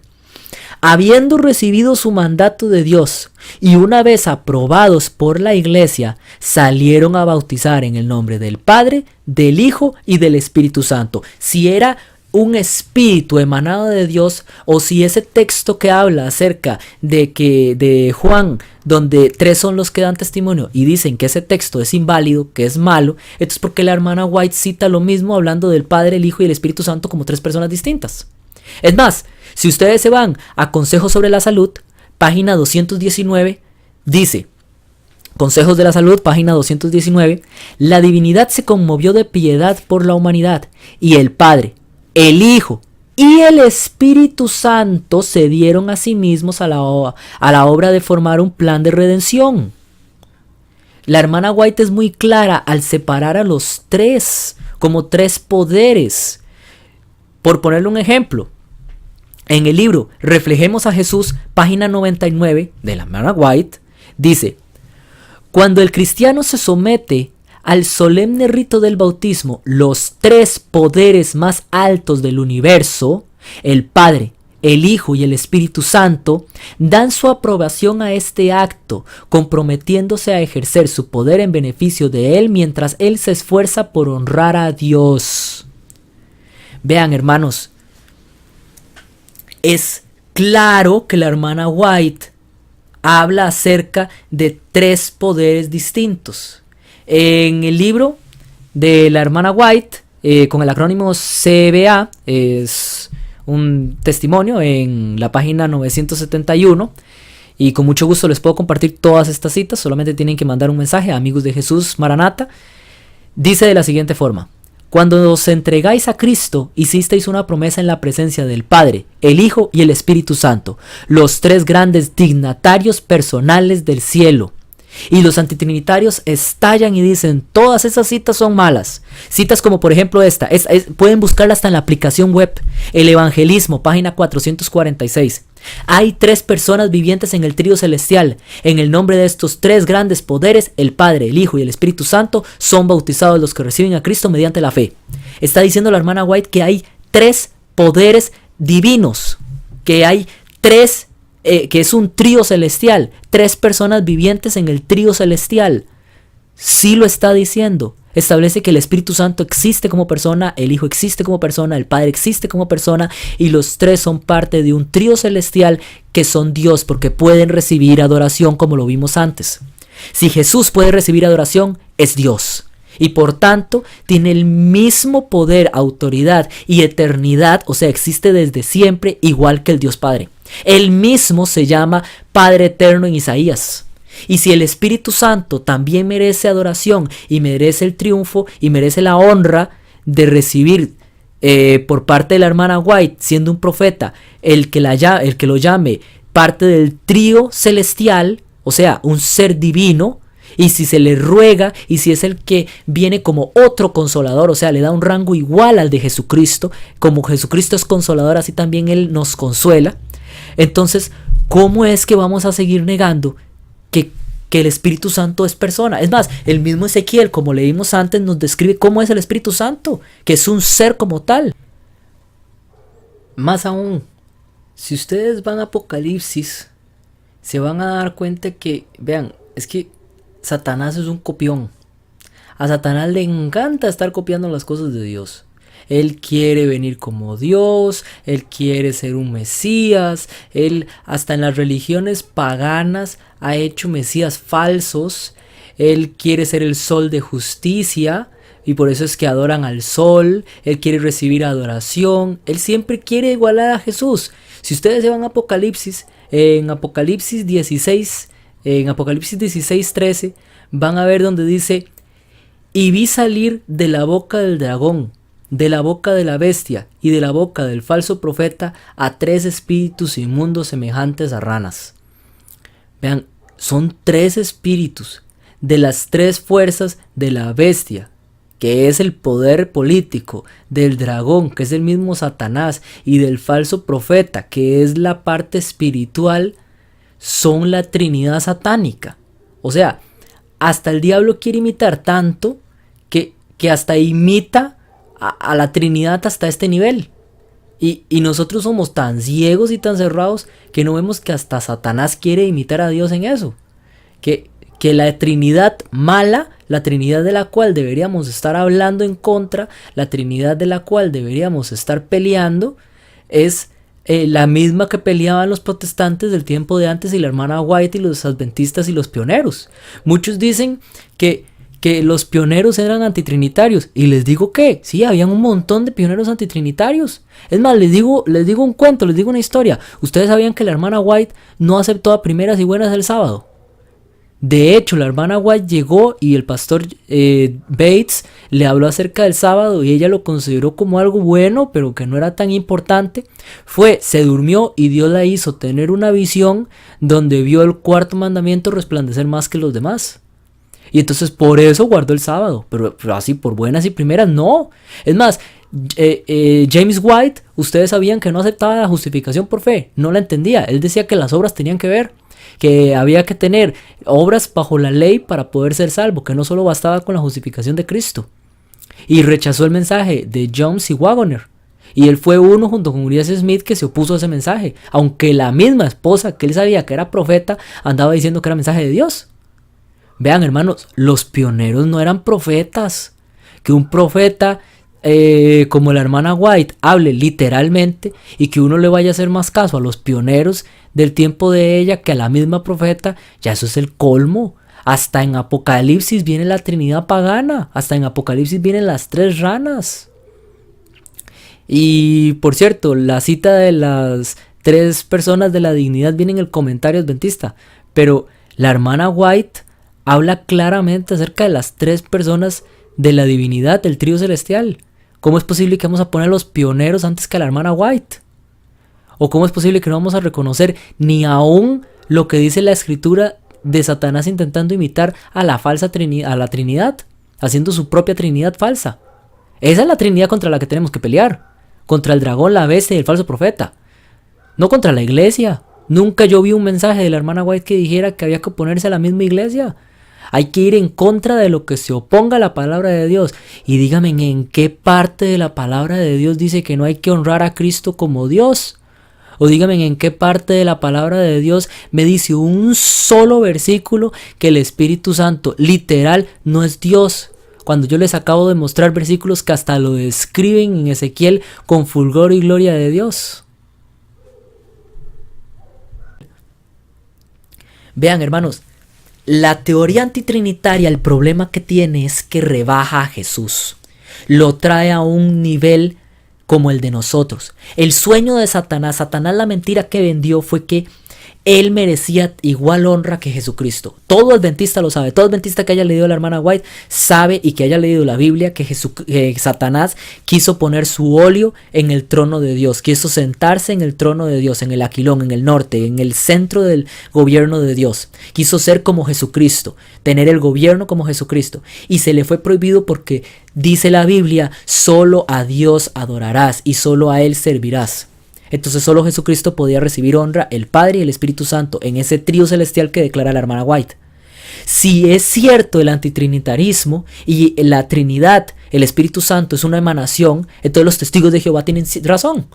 Habiendo recibido su mandato de Dios y una vez aprobados por la iglesia, salieron a bautizar en el nombre del Padre, del Hijo y del Espíritu Santo. Si era un espíritu emanado de Dios, o si ese texto que habla acerca de Juan, donde 3 son los que dan testimonio y dicen que ese texto es inválido, que es malo, esto es porque la hermana White cita lo mismo hablando del Padre, el Hijo y el Espíritu Santo como 3 personas distintas. Es más, si ustedes se van a Consejos sobre la Salud, página 219, dice: Consejos de la Salud, página 219, la divinidad se conmovió de piedad por la humanidad, y el Padre, el Hijo y el Espíritu Santo se dieron a sí mismos a la obra de formar un plan de redención. La hermana White es muy clara al separar a los 3 como 3 poderes. Por ponerle un ejemplo, en el libro Reflejemos a Jesús, página 99 de la hermana White, dice: cuando el cristiano se somete al solemne rito del bautismo, los 3 poderes más altos del universo, el Padre, el Hijo y el Espíritu Santo, dan su aprobación a este acto, comprometiéndose a ejercer su poder en beneficio de él mientras él se esfuerza por honrar a Dios. Vean, hermanos, es claro que la hermana White habla acerca de 3 poderes distintos. En el libro de la hermana White, con el acrónimo CBA, es un testimonio en la página 971, y con mucho gusto les puedo compartir todas estas citas, solamente tienen que mandar un mensaje a Amigos de Jesús Maranata. Dice de la siguiente forma: cuando os entregáis a Cristo, hicisteis una promesa en la presencia del Padre, el Hijo y el Espíritu Santo, los 3 grandes dignatarios personales del cielo. Y los antitrinitarios estallan y dicen: todas esas citas son malas. Citas como por ejemplo esta, pueden buscarla hasta en la aplicación web, El Evangelismo, página 446. Hay 3 personas vivientes en el trío celestial. En el nombre de estos 3 grandes poderes, el Padre, el Hijo y el Espíritu Santo, son bautizados los que reciben a Cristo mediante la fe. Está diciendo la hermana White que hay 3 poderes divinos, que hay 3 que es un trío celestial, 3 personas vivientes en el trío celestial. Sí lo está diciendo. Establece que el Espíritu Santo existe como persona, el Hijo existe como persona, el Padre existe como persona, y los 3 son parte de un trío celestial que son Dios, porque pueden recibir adoración como lo vimos antes. Si Jesús puede recibir adoración, es Dios. Y por tanto tiene el mismo poder, autoridad y eternidad, o sea, existe desde siempre, igual que el Dios Padre. Él mismo se llama Padre Eterno en Isaías. Y si el Espíritu Santo también merece adoración y merece el triunfo y merece la honra de recibir por parte de la hermana White, siendo un profeta, el que lo llame parte del trío celestial, o sea, un ser divino, y si se le ruega, y si es el que viene como otro consolador, o sea, le da un rango igual al de Jesucristo, como Jesucristo es consolador, así también Él nos consuela. Entonces, ¿cómo es que vamos a seguir negando que el Espíritu Santo es persona? Es más, el mismo Ezequiel, como leímos antes, nos describe cómo es el Espíritu Santo, que es un ser como tal. Más aún, si ustedes van a Apocalipsis, se van a dar cuenta que, vean, es que Satanás es un copión. A Satanás le encanta estar copiando las cosas de Dios. Él quiere venir como Dios, él quiere ser un Mesías, él hasta en las religiones paganas ha hecho Mesías falsos, él quiere ser el sol de justicia y por eso es que adoran al sol, él quiere recibir adoración, él siempre quiere igualar a Jesús. Si ustedes se van a Apocalipsis, en Apocalipsis 16:13, van a ver donde dice: y vi salir de la boca del dragón, de la boca de la bestia y de la boca del falso profeta a 3 espíritus inmundos semejantes a ranas. Vean, son 3 espíritus de las tres fuerzas de la bestia, que es el poder político, del dragón, que es el mismo Satanás, y del falso profeta, que es la parte espiritual, son la Trinidad satánica. O sea, hasta el diablo quiere imitar tanto que hasta imita a la Trinidad hasta este nivel. Y nosotros somos tan ciegos y tan cerrados que no vemos que hasta Satanás quiere imitar a Dios en eso. Que la Trinidad mala, la Trinidad de la cual deberíamos estar hablando en contra, la Trinidad de la cual deberíamos estar peleando, es la misma que peleaban los protestantes del tiempo de antes y la hermana White y los adventistas y los pioneros. Muchos dicen que los pioneros eran antitrinitarios, y les digo que sí, habían un montón de pioneros antitrinitarios. Es más, les digo un cuento, les digo una historia. Ustedes sabían que la hermana White no aceptó a primeras y buenas el sábado. De hecho, la hermana White llegó y el pastor Bates le habló acerca del sábado y ella lo consideró como algo bueno, pero que no era tan importante. Se durmió y Dios la hizo tener una visión donde vio el cuarto mandamiento resplandecer más que los demás. Y entonces por eso guardó el sábado, pero así por buenas y primeras no. Es más, James White, ustedes sabían que no aceptaba la justificación por fe, no la entendía. Él decía que las obras tenían que ver, que había que tener obras bajo la ley para poder ser salvo, que no solo bastaba con la justificación de Cristo. Y rechazó el mensaje de John C. Waggoner. Y él fue uno junto con Urias Smith que se opuso a ese mensaje, aunque la misma esposa que él sabía que era profeta andaba diciendo que era mensaje de Dios. Vean, hermanos, los pioneros no eran profetas. Que un profeta como la hermana White hable literalmente y que uno le vaya a hacer más caso a los pioneros del tiempo de ella que a la misma profeta, ya eso es el colmo. Hasta en Apocalipsis viene la Trinidad pagana, hasta en Apocalipsis vienen las tres ranas. Y por cierto, la cita de las tres personas de la dignidad viene en el comentario adventista, pero la hermana White habla claramente acerca de las tres personas de la divinidad, del trío celestial. ¿Cómo es posible que vamos a poner a los pioneros antes que a la hermana White? ¿O cómo es posible que no vamos a reconocer ni aún lo que dice la escritura de Satanás intentando imitar a la falsa Trinidad, a la Trinidad, haciendo su propia Trinidad falsa? Esa es la Trinidad contra la que tenemos que pelear, contra el dragón, la bestia y el falso profeta, no contra la iglesia. Nunca yo vi un mensaje de la hermana White que dijera que había que oponerse a la misma iglesia. Hay que ir en contra de lo que se oponga a la palabra de Dios. Y dígame, ¿en qué parte de la palabra de Dios dice que no hay que honrar a Cristo como Dios? O dígame, ¿en qué parte de la palabra de Dios me dice un solo versículo que el Espíritu Santo literal no es Dios? Cuando yo les acabo de mostrar versículos que hasta lo describen en Ezequiel con fulgor y gloria de Dios. Vean, hermanos, la teoría antitrinitaria, el problema que tiene es que rebaja a Jesús, lo trae a un nivel como el de nosotros. El sueño de Satanás, la mentira que vendió fue que él merecía igual honra que Jesucristo. Todo adventista lo sabe. Todo adventista que haya leído a la hermana White sabe, y que haya leído la Biblia, que Satanás quiso poner su óleo en el trono de Dios. Quiso sentarse en el trono de Dios, en el aquilón, en el norte, en el centro del gobierno de Dios. Quiso ser como Jesucristo, tener el gobierno como Jesucristo. Y se le fue prohibido porque dice la Biblia, solo a Dios adorarás y solo a Él servirás. Entonces solo Jesucristo podía recibir honra, el Padre y el Espíritu Santo, en ese trío celestial que declara la hermana White. Si es cierto el antitrinitarismo y la Trinidad, el Espíritu Santo es una emanación, entonces los testigos de Jehová tienen razón.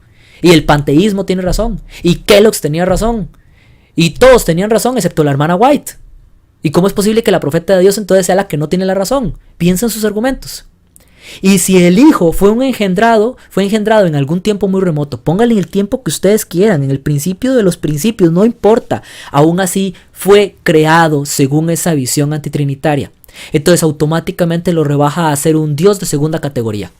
Y el panteísmo tiene razón. Y Kellogg's tenía razón. Y todos tenían razón excepto la hermana White. ¿Y cómo es posible que la profeta de Dios entonces sea la que no tiene la razón? Piensa en sus argumentos. Y si el Hijo fue engendrado en algún tiempo muy remoto, pónganle el tiempo que ustedes quieran, en el principio de los principios, no importa, aún así fue creado según esa visión antitrinitaria. Entonces automáticamente lo rebaja a ser un Dios de segunda categoría.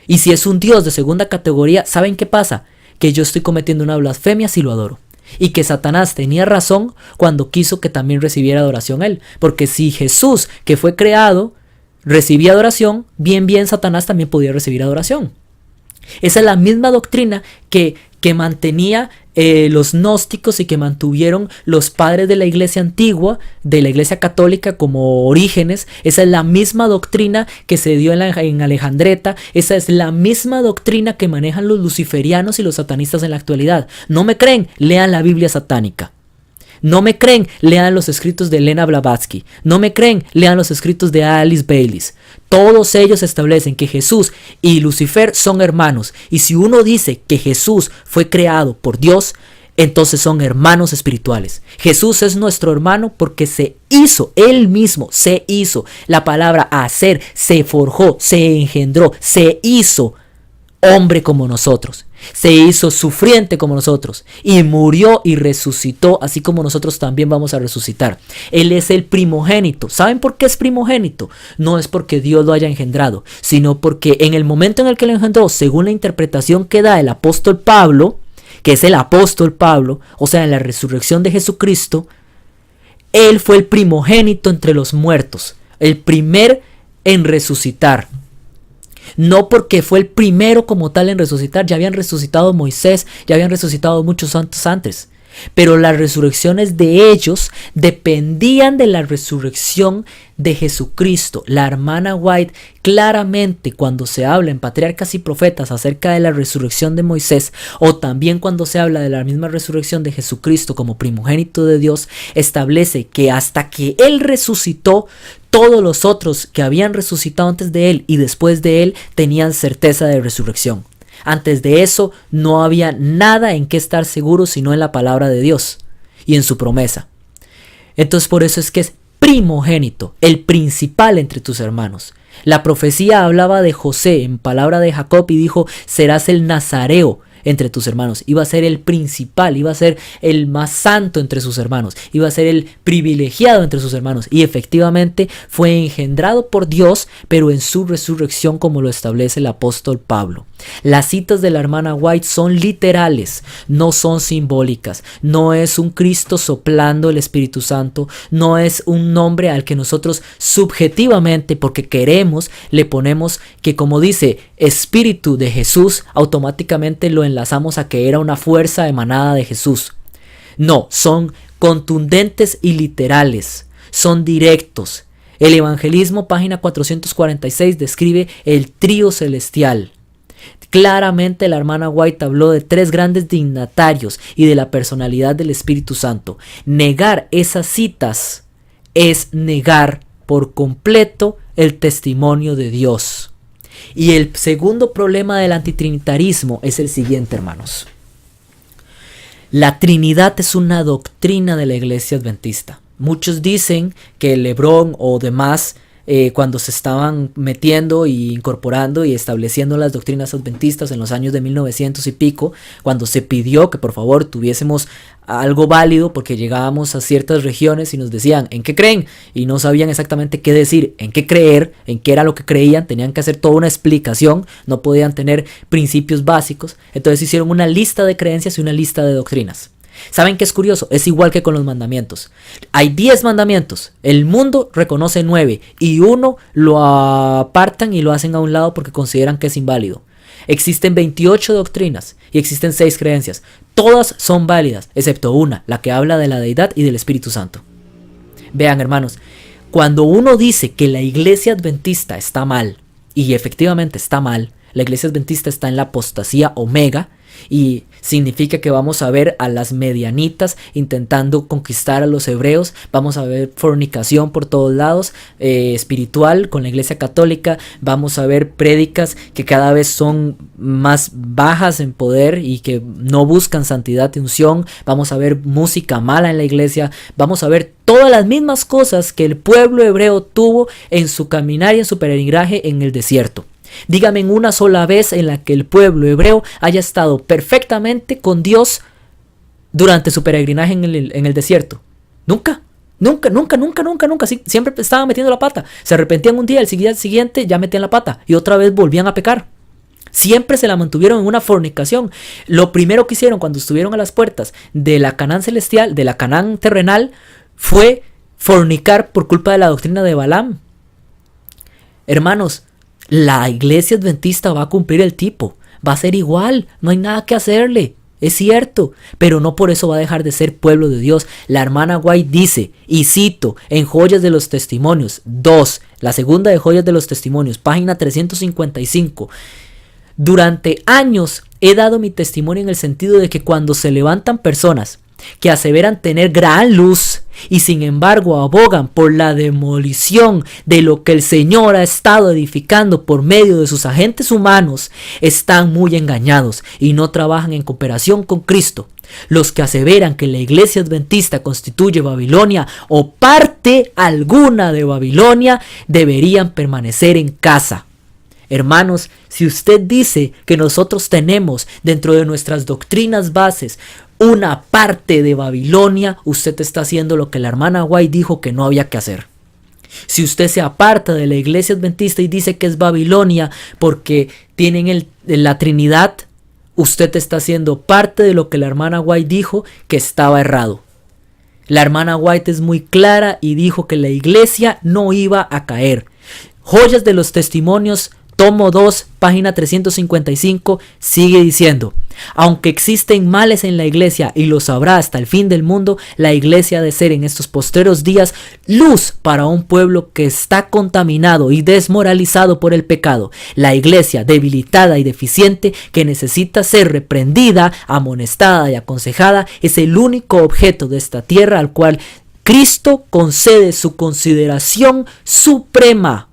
Y si es un Dios de segunda categoría, ¿saben qué pasa? Que yo estoy cometiendo una blasfemia si lo adoro. Y que Satanás tenía razón cuando quiso que también recibiera adoración él. Porque si Jesús, que fue creado, recibía adoración, bien Satanás también podía recibir adoración. Esa es la misma doctrina que mantenía los gnósticos y que mantuvieron los padres de la iglesia antigua, de la iglesia católica, como Orígenes. Esa es la misma doctrina que se dio en Alejandreta. Esa es la misma doctrina que manejan los luciferianos y los satanistas en la actualidad. ¿No me creen? Lean la Biblia satánica. ¿No me creen? Lean los escritos de Elena Blavatsky. ¿No me creen? Lean los escritos de Alice Baylis. Todos ellos establecen que Jesús y Lucifer son hermanos. Y si uno dice que Jesús fue creado por Dios, entonces son hermanos espirituales. Jesús es nuestro hermano porque se hizo, Él mismo se hizo. La palabra hacer, se forjó, se engendró, se hizo hombre como nosotros. Se hizo sufriente como nosotros y murió y resucitó, así como nosotros también vamos a resucitar. Él es el primogénito. ¿Saben por qué es primogénito? No es porque Dios lo haya engendrado, sino porque en el momento en el que lo engendró, según la interpretación que da el apóstol Pablo, que es el apóstol Pablo, o sea, en la resurrección de Jesucristo, Él fue el primogénito entre los muertos, el primer en resucitar. No porque fue el primero como tal en resucitar, ya habían resucitado Moisés, ya habían resucitado muchos santos antes. Pero las resurrecciones de ellos dependían de la resurrección de Jesucristo. La hermana White claramente, cuando se habla en Patriarcas y Profetas acerca de la resurrección de Moisés, o también cuando se habla de la misma resurrección de Jesucristo como primogénito de Dios, establece que hasta que Él resucitó, todos los otros que habían resucitado antes de Él y después de Él tenían certeza de resurrección. Antes de eso no había nada en que estar seguro sino en la palabra de Dios y en su promesa. Entonces por eso es que es primogénito, el principal entre tus hermanos. La profecía hablaba de José en palabra de Jacob y dijo: serás el nazareo entre tus hermanos. Iba a ser el principal, iba a ser el más santo entre sus hermanos, iba a ser el privilegiado entre sus hermanos, y efectivamente fue engendrado por Dios, pero en su resurrección, como lo establece el apóstol Pablo. Las citas de la hermana White son literales, no son simbólicas. No es un Cristo soplando el Espíritu Santo, no es un nombre al que nosotros subjetivamente, porque queremos, le ponemos que, como dice Espíritu de Jesús, automáticamente lo enlazamos a que era una fuerza emanada de Jesús. No, son contundentes y literales, son directos. El Evangelismo, página 446, describe el trío celestial. Claramente la hermana White habló de tres grandes dignatarios y de la personalidad del Espíritu Santo. Negar esas citas es negar por completo el testimonio de Dios. Y el segundo problema del antitrinitarismo es el siguiente, hermanos. La Trinidad es una doctrina de la Iglesia Adventista. Muchos dicen que LeBron o demás, cuando se estaban metiendo y incorporando y estableciendo las doctrinas adventistas en los años de 1900 y pico, cuando se pidió que por favor tuviésemos algo válido, porque llegábamos a ciertas regiones y nos decían ¿en qué creen? Y no sabían exactamente qué decir, en qué creer, en qué era lo que creían, tenían que hacer toda una explicación, no podían tener principios básicos. Entonces hicieron una lista de creencias y una lista de doctrinas. ¿Saben qué es curioso? Es igual que con los mandamientos. Hay 10 mandamientos, el mundo reconoce 9 y uno lo apartan y lo hacen a un lado porque consideran que es inválido. Existen 28 doctrinas y existen 6 creencias. Todas son válidas, excepto una, la que habla de la deidad y del Espíritu Santo. Vean, hermanos, cuando uno dice que la iglesia adventista está mal, y efectivamente está mal, la iglesia adventista está en la apostasía omega, y significa que vamos a ver a las medianitas intentando conquistar a los hebreos, vamos a ver fornicación por todos lados, espiritual con la iglesia católica, vamos a ver prédicas que cada vez son más bajas en poder y que no buscan santidad y unción, vamos a ver música mala en la iglesia, vamos a ver todas las mismas cosas que el pueblo hebreo tuvo en su caminar y en su peregrinaje en el desierto. Dígame en una sola vez en la que el pueblo hebreo haya estado perfectamente con Dios durante su peregrinaje en el desierto. Nunca. Sí, siempre estaban metiendo la pata. Se arrepentían un día, el día siguiente ya metían la pata y otra vez volvían a pecar. Siempre se la mantuvieron en una fornicación. Lo primero que hicieron cuando estuvieron a las puertas de la Canaán celestial, de la Canaán terrenal, fue fornicar por culpa de la doctrina de Balaam. Hermanos, la iglesia adventista va a cumplir el tipo, va a ser igual, no hay nada que hacerle. es cierto, pero no por eso va a dejar de ser pueblo de Dios. La hermana White dice, y cito, en Joyas de los Testimonios 2, la segunda de Joyas de los Testimonios, página 355, durante años he dado mi testimonio en el sentido de que cuando se levantan personas que aseveran tener gran luz y sin embargo abogan por la demolición de lo que el Señor ha estado edificando por medio de sus agentes humanos, están muy engañados y no trabajan en cooperación con Cristo. Los que aseveran que la iglesia adventista constituye Babilonia o parte alguna de Babilonia deberían permanecer en casa. Hermanos, si usted dice que nosotros tenemos dentro de nuestras doctrinas bases una parte de Babilonia, usted está haciendo lo que la hermana White dijo que no había que hacer. Si usted se aparta de la iglesia adventista y dice que es Babilonia porque tienen la Trinidad, usted está haciendo parte de lo que la hermana White dijo que estaba errado. La hermana White es muy clara y dijo que la iglesia no iba a caer. Joyas de los Testimonios, tomo 2, página 355, sigue diciendo: aunque existen males en la iglesia y los habrá hasta el fin del mundo, la iglesia ha de ser en estos postreros días luz para un pueblo que está contaminado y desmoralizado por el pecado. La iglesia debilitada y deficiente que necesita ser reprendida, amonestada y aconsejada es el único objeto de esta tierra al cual Cristo concede su consideración suprema.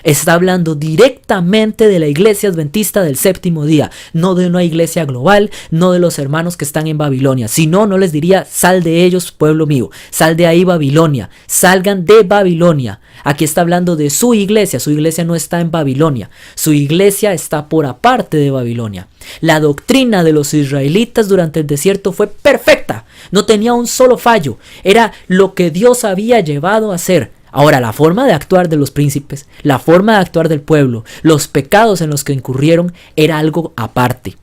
Está hablando directamente de la iglesia adventista del séptimo día, no de una iglesia global, no de los hermanos que están en Babilonia. Si no, no les diría: sal de ellos, pueblo mío, sal de ahí, Babilonia, salgan de Babilonia. Aquí está hablando de su iglesia no está en Babilonia, su iglesia está por aparte de Babilonia. La doctrina de los israelitas durante el desierto fue perfecta, no tenía un solo fallo, era lo que Dios había llevado a hacer. Ahora, la forma de actuar de los príncipes, la forma de actuar del pueblo, los pecados en los que incurrieron era algo aparte.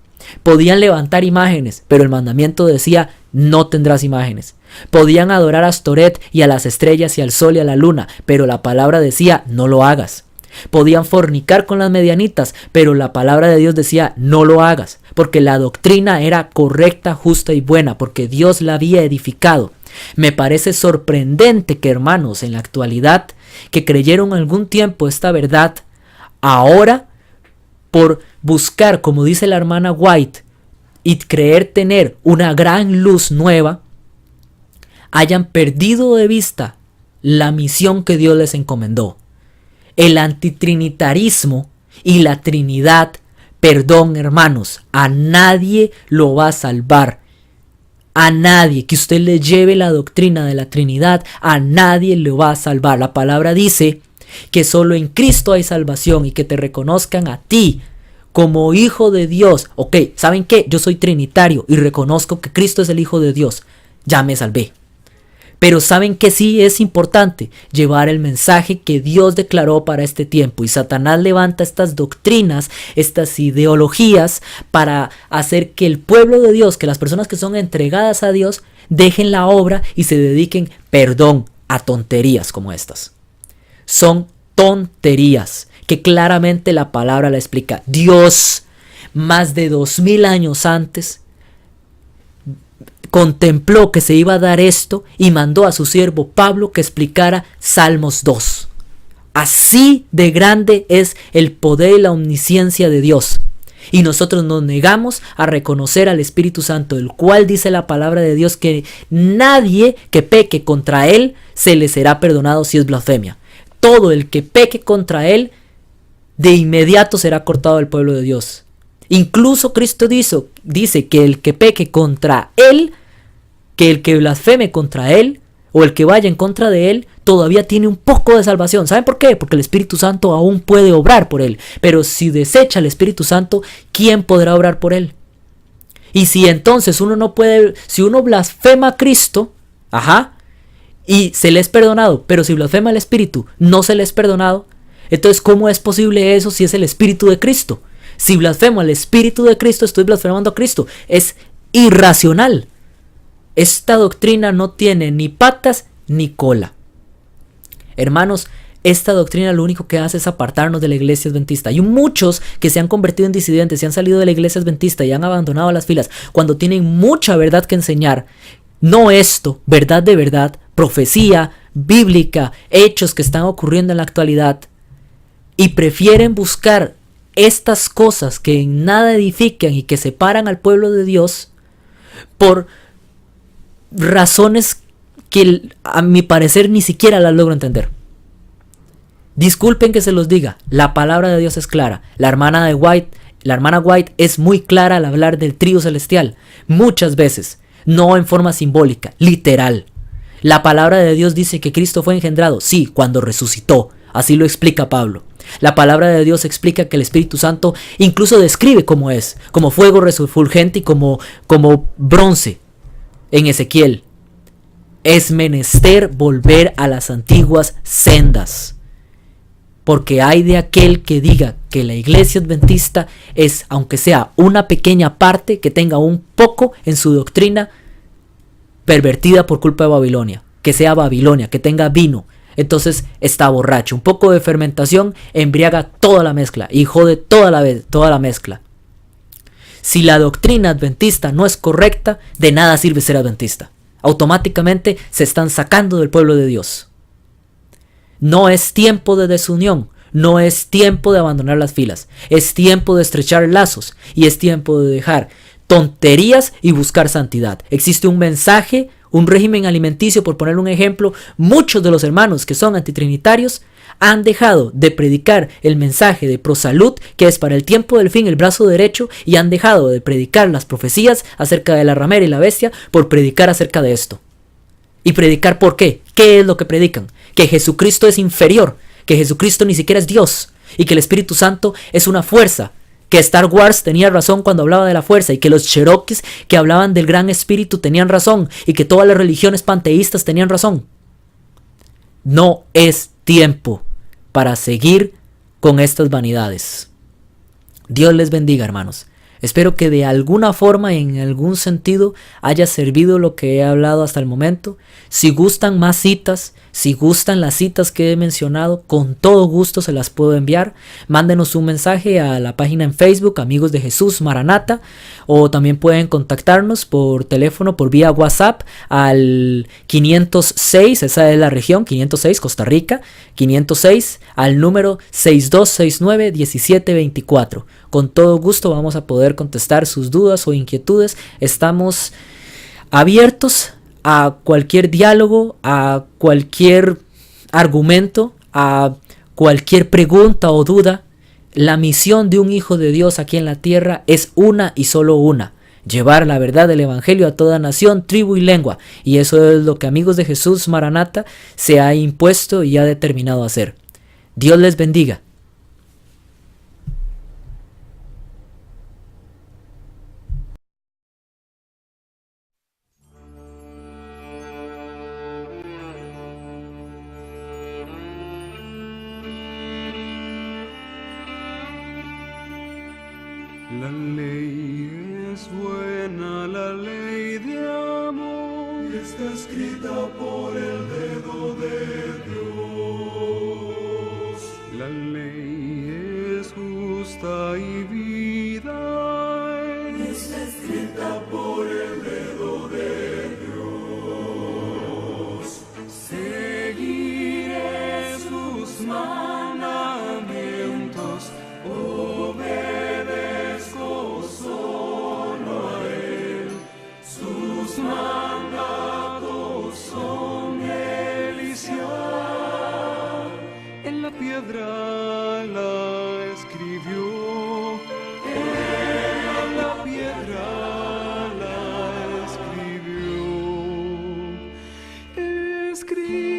Podían levantar imágenes, pero el mandamiento decía: no tendrás imágenes. Podían adorar a Astoret y a las estrellas y al sol y a la luna, pero la palabra decía: no lo hagas. Podían fornicar con las medianitas, pero la palabra de Dios decía: no lo hagas, porque la doctrina era correcta, justa y buena, porque Dios la había edificado. Me parece sorprendente que hermanos en la actualidad que creyeron algún tiempo esta verdad, ahora por buscar, como dice la hermana White, y creer tener una gran luz nueva, hayan perdido de vista la misión que Dios les encomendó. El antitrinitarismo y la Trinidad, perdón hermanos, a nadie lo va a salvar. A nadie que usted le lleve la doctrina de la Trinidad, a nadie lo va a salvar. La palabra dice que solo en Cristo hay salvación y que te reconozcan a ti como hijo de Dios. Ok, ¿saben qué? Yo soy trinitario y reconozco que Cristo es el Hijo de Dios. Ya me salvé. Pero ¿saben que sí es importante? Llevar el mensaje que Dios declaró para este tiempo. Y Satanás levanta estas doctrinas, estas ideologías para hacer que el pueblo de Dios, que las personas que son entregadas a Dios, dejen la obra y se dediquen, perdón, a tonterías como estas. Son tonterías que claramente la palabra la explica. Dios, más de 2000 años antes, contempló que se iba a dar esto y mandó a su siervo Pablo que explicara Salmos 2. Así de grande es el poder y la omnisciencia de Dios. Y nosotros nos negamos a reconocer al Espíritu Santo, el cual dice la palabra de Dios que nadie que peque contra él se le será perdonado si es blasfemia. Todo el que peque contra él, de inmediato será cortado del pueblo de Dios. Incluso Cristo dice que el que peque contra él, que el que blasfeme contra él o el que vaya en contra de él todavía tiene un poco de salvación. ¿Saben por qué? Porque el Espíritu Santo aún puede obrar por él. Pero si desecha el Espíritu Santo, ¿quién podrá obrar por él? Y si entonces uno no puede, si uno blasfema a Cristo, y se le es perdonado, pero si blasfema al Espíritu no se le es perdonado, entonces ¿cómo es posible eso si es el Espíritu de Cristo? Si blasfemo al Espíritu de Cristo, estoy blasfemando a Cristo. Es irracional. Esta doctrina no tiene ni patas ni cola. Hermanos, Esta doctrina lo único que hace es apartarnos de la iglesia adventista. Hay muchos que se han convertido en disidentes y han salido de la iglesia adventista y han abandonado las filas cuando tienen mucha verdad que enseñar. No esto, verdad de verdad, profecía bíblica, hechos que están ocurriendo en la actualidad. Y prefieren buscar estas cosas que en nada edifican y que separan al pueblo de Dios por razones que a mi parecer ni siquiera las logro entender. Disculpen que se los diga, la palabra de Dios es clara. La hermana White es muy clara al hablar del trío celestial, muchas veces, no en forma simbólica, literal. La palabra de Dios dice que Cristo fue engendrado, sí, cuando resucitó, así lo explica Pablo. La palabra de Dios explica que el Espíritu Santo incluso describe cómo es, como fuego refulgente y como bronce en Ezequiel. Es menester volver a las antiguas sendas. Porque hay de aquel que diga que la iglesia adventista es, aunque sea una pequeña parte, que tenga un poco en su doctrina pervertida por culpa de Babilonia. Que sea Babilonia, que tenga vino. Entonces está borracho. Un poco de fermentación embriaga toda la mezcla y jode toda la mezcla. Si la doctrina adventista no es correcta, de nada sirve ser adventista. Automáticamente se están sacando del pueblo de Dios. No es tiempo de desunión, no es tiempo de abandonar las filas, es tiempo de estrechar lazos y es tiempo de dejar tonterías y buscar santidad. Existe un mensaje, un régimen alimenticio, por poner un ejemplo. Muchos de los hermanos que son antitrinitarios han dejado de predicar el mensaje de prosalud, que es para el tiempo del fin el brazo derecho, y han dejado de predicar las profecías acerca de la ramera y la bestia por predicar acerca de esto. ¿Y predicar por qué? ¿Qué es lo que predican? Que Jesucristo es inferior, que Jesucristo ni siquiera es Dios y que el Espíritu Santo es una fuerza, que Star Wars tenía razón cuando hablaba de la fuerza y que los Cherokees que hablaban del gran espíritu tenían razón y que todas las religiones panteístas tenían razón. No es tiempo para seguir con estas vanidades. Dios les bendiga, hermanos. Espero que de alguna forma, en algún sentido, haya servido lo que he hablado hasta el momento. Si gustan más citas, si gustan las citas que he mencionado, con todo gusto se las puedo enviar. Mándenos un mensaje a la página en Facebook, Amigos de Jesús Maranata, o también pueden contactarnos por teléfono, por vía WhatsApp al 506, esa es la región, 506 Costa Rica, 506 al número 6269-1724. Con todo gusto vamos a poder contestar sus dudas o inquietudes. Estamos abiertos a cualquier diálogo, a cualquier argumento, a cualquier pregunta o duda. La misión de un hijo de Dios aquí en la tierra es una y solo una: llevar la verdad del evangelio a toda nación, tribu y lengua. Y eso es lo que Amigos de Jesús Maranata se ha impuesto y ha determinado hacer. Dios les bendiga. La ley es buena, la ley de amor, y está escrita por el dedo de Dios. La ley es justa y vida, y está escrita por el dedo de Dios. Seguiré sus mandamientos, obedezco solo a Él. Sus mandatos son delicia. En la piedra la escribió, en la piedra la escribió. Escribió